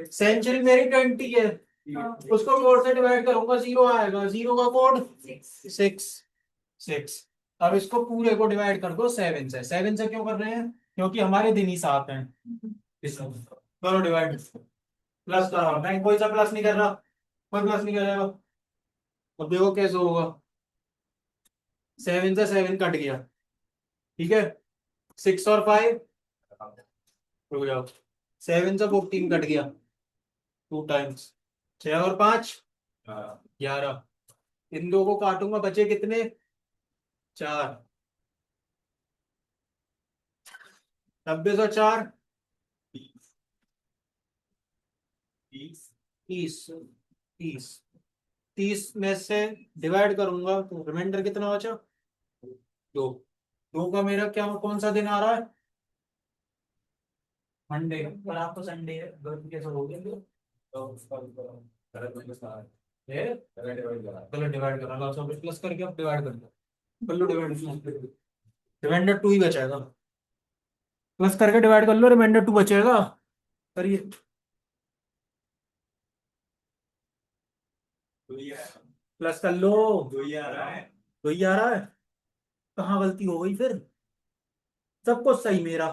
सेंचुरी मेरी 20 है, उसको 4 से डिवाइड करूंगा 0 आएगा। 0 का कोड 6। 6। अब इसको पूरे को डिवाइड कर दो 7 से। 7 से क्यों कर रहे हैं? क्योंकि हमारे दिन ही 7 हैं। करो डिवाइड। प्लस करो, नहीं कोई सा प्लस नहीं कर रहा, कोई प्लस नहीं करेगा। अब देखो कैसे होगा। 7 से 7 कट गया, ठीक है। 6 और 5 रुक जाओ। 7 से 14 कट गया 2 टाइम्स। 6 और 5 11। इन दो को काटूंगा बचे कितने? 4। 90 और 4 30। 30। 30 में से डिवाइड करूंगा तो रिमाइंडर कितना बचा? 2। 2 का मेरा क्या कौन सा दिन आ रहा है? मंडे। पर आप तो संडे है, गलत कैसे हो गया? गलत डिवाइड करा लो, सब प्लस करके अब डिवाइड कर दो। कर लो डिवाइड। रिमाइंडर 2 ही बचेगा। प्लस करके डिवाइड कर लो, रिमाइंडर 2 बचेगा। करिए। प्लस कर लो। 2 ही आ रहा है। 2 ही आ रहा है। कहाँ गलती हो गई फिर? सब कुछ सही मेरा,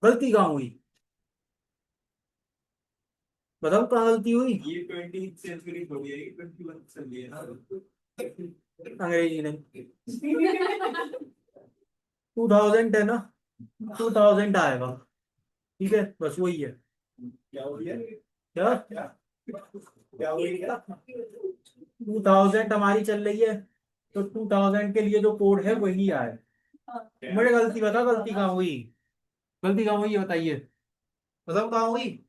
गलती कहाँ हुई? बताओ कहाँ गलती हुई? ये 20th सेंचुरी थोड़ी है, ये 21 चल है ना। अंग्रेजी नहीं, 2000 है ना, 2000 आएगा। ठीक है, बस वही है। क्या हो गया? क्या? क्या हो गया? 2000 हमारी चल रही है, तो 2000 के लिए जो कोड है वही आए। मुझे गलती बता, गलती कहाँ हुई? गलती कहाँ हुई ये बताइए। बताओ कहाँ हुई?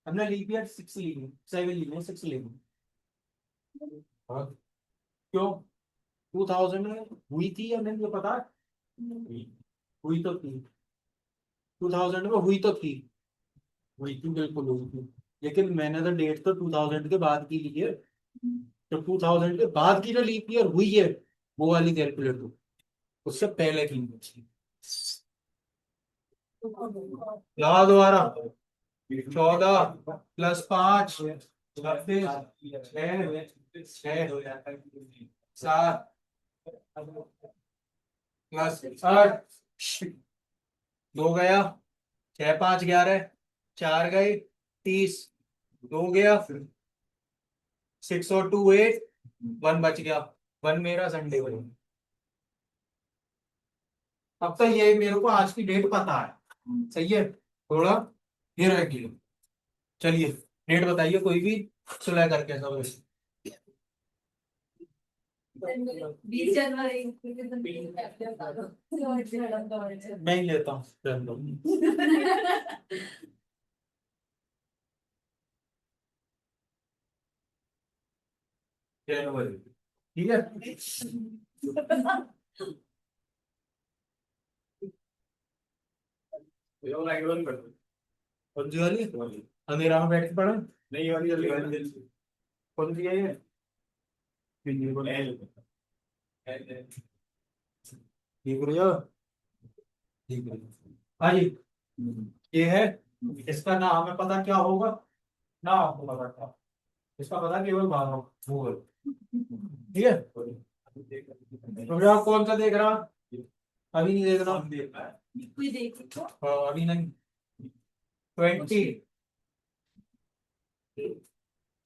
हमने लीप ईयर 6 ली, 7 ली, 6 ली। हाँ, क्यों? 2000 में हुई थी या नहीं ये पता है? हुई तो थी, 2000 में हुई तो थी, हुई थी, बिल्कुल हुई थी। लेकिन मैंने तो डेट तो 2000 के बाद की ली है, तो 2000 के बाद की जो लीप ईयर हुई है वो वाली कैलकुलेट हो, उससे पहले की नहीं। लगा दोबारा। 14 + 5 26, 7 +8 2 गया, 6 5 11, 4 गए, 30, 2 गया, 6 और 2 8, 1 बच गया। 1 मेरा संडे को। अब तो ये मेरे को आज की डेट पता है, सही है, थोड़ा ये रह गया। चलिए डेट बताइए कोई भी, सुलह करके सब। 20 जनवरी। मैं ही लेता हूँ, रहने दो। जनवरी, ठीक है। कौन सी वाली? अंधेरा में बैठ के पढ़ा? नहीं वाली जल्दी वाली जल्दी। कौन सी है ये? ठीक रही, ठीक रही। हाँ जी, ये है, इसका नाम हमें पता क्या होगा? ना आपको पता था, इसका पता केवल मानो गूगल। ठीक है, तो आप कौन सा देख रहा? अभी नहीं देख रहा। कोई देख लो। हाँ, अभी नहीं। 20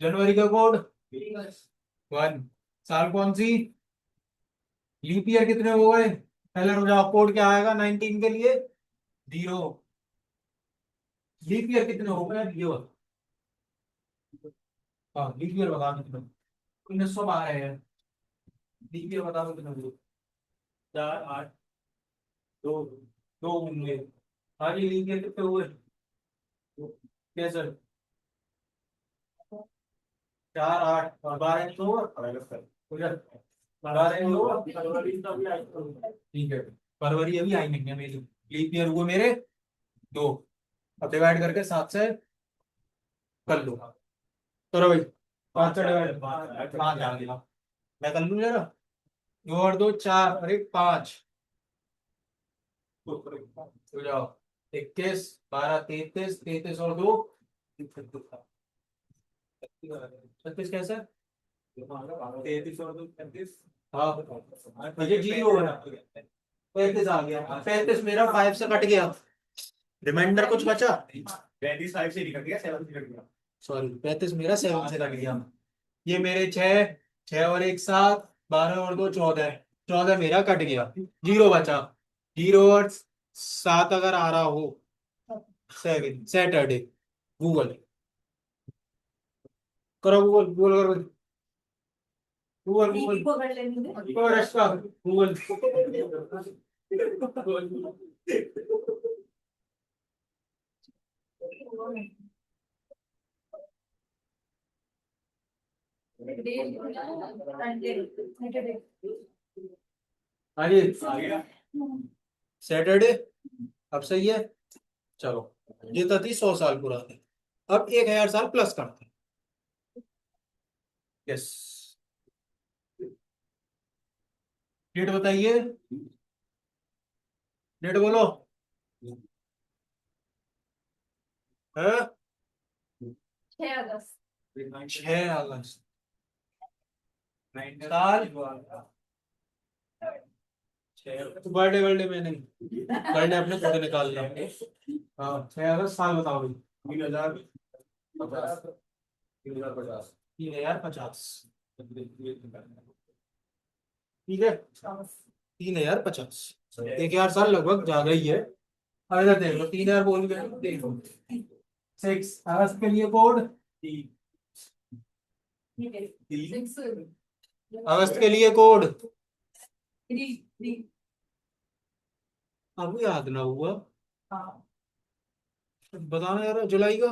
जनवरी का कोड 1। साल कौन सी? लीप ईयर कितने हो गए? पहले रुक जाओ, कोड क्या आएगा 19 के लिए? 0। लीप ईयर कितने हो गए ये बता। हाँ, लीप ईयर बता कितने? 1912 है। लीप ईयर बता दो कितने हुए? 4 8 2 2 होंगे। हाँ जी, लीप ईयर कितने हुए? कैसे? 4 8 और 12 नहीं होगा? 12 नहीं होगा? ठीक है, फरवरी अभी आई नहीं है मेरी। लीप ईयर हुए मेरे 2। अब डिवाइड करके 7 से कर लो। करो भाई, 5 से डिवाइड, 5 आ गया। मैं कर लूँ जरा, 2 और 2 4, अरे 5 हो जाओ। 21 12 33, 33 और 2 36 कैसे? 33 और 2 35। हाँ, मुझे जीरो हो रहा, 35 आ गया। 35 मेरा 5 से कट गया, रिमाइंडर कुछ बचा? 35 5 से निकल गया, 7 से निकल गया। सॉरी, 35 मेरा 7 से कट गया। ये मेरे 6, 6 और 1 7, 12 और 2 14, 14 मेरा कट गया, जीरो बचा। जीरो और 7 अगर आ रहा हो, 7 सैटरडे। गूगल करो, गूगल गूगल करो, गूगल गूगल को कर लेंगे। और इसका गूगल। अरे आ गया। सैटरडे, अब सही है। चलो, ये तो थी 100 साल पुरानी, अब 1000 साल प्लस करते हैं। यस, डेट बताइए, डेट बोलो। है 6 अगस्त। 6 अगस्त। साल बर्थडे बर्थडे में नहीं, बर्थडे अपने खुद निकाल लो। हाँ 6 अगस्त, साल बताओ भाई। 3050। 3050। 3050, ठीक है। 3050, 1,000 साल लगभग जा गई है। अब इधर देख लो, 3,000 बोल गए, देखो 6 अगस्त के लिए कोड, अगस्त के लिए कोड अब याद ना हुआ, बताना यार। जुलाई का,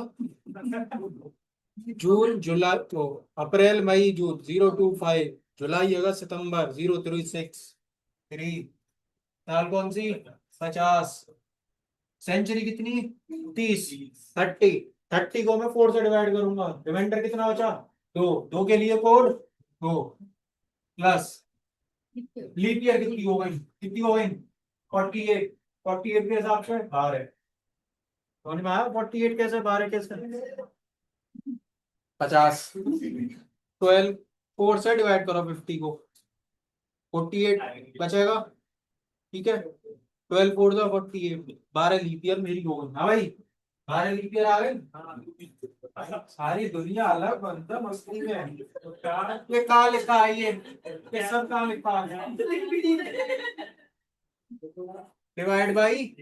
जून जुलाई तो अप्रैल मई जून 025, जुलाई अगस्त सितंबर 036, 3 साल कौन सी 50, सेंचुरी कितनी 30, 30 को मैं 4 से डिवाइड करूंगा, रिमाइंडर कितना बचा 2, 2 के लिए कोड 2 प्लस लीप ईयर कितनी हो गई, 48, 48 के हिसाब से 12 समझ में आया। 48 कैसे 12 कैसे 50, 12 4 से डिवाइड करो 50 को, 48 बचेगा, ठीक है। 12 4 तो 48, 12 लीप ईयर मेरी हो गई। हाँ भाई 12 लीप ईयर आ गई, सारी दुनिया अलग बनता मस्ती में। ये कहाँ लिखा है, ये सब कहाँ लिखा है, डिवाइड बाई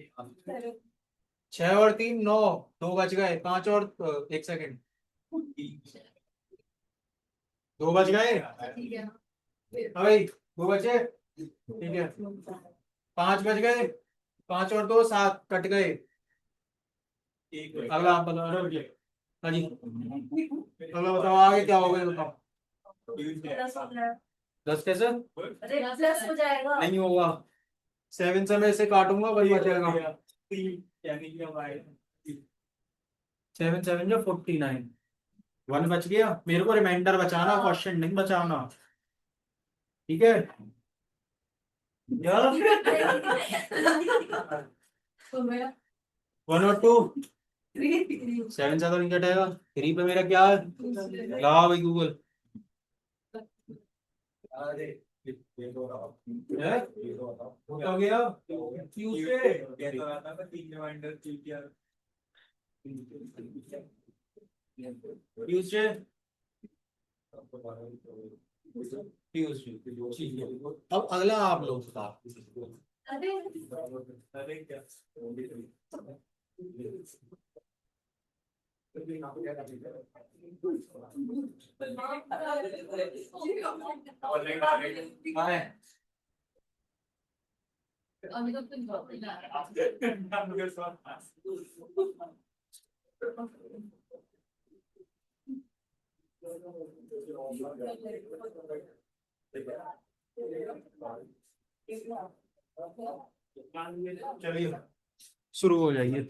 6 और 3 9, 2 बच गए, 5 और 1 सेकेंड, 2 बच गए। हाँ भाई 2 बचे, ठीक है। 5 बच गए, 5 और 2 7 कट गए। अगला आप बताओ, अरे भैया, हाँ जी अगला बताओ, आगे क्या होगा ये बताओ। 10 कैसे प्लस हो जाएगा। नहीं होगा, 7 से मैं इसे काटूंगा, वही बचेगा। 7 7 जो 49, 1 बच गया। मेरे को रिमाइंडर बचाना, क्वेश्चन नहीं बचाना, ठीक है। यार तो मेरा 1 और 2, 7 से तो नहीं कटेगा। 3 पे मेरा क्या है, लगाओ भाई गूगल। है? हो तो गया ट्यूसडे, ट्यूसडे। अब अगला आप लोग बताओ। अरे हाँ है। चलिए शुरू हो जाइए।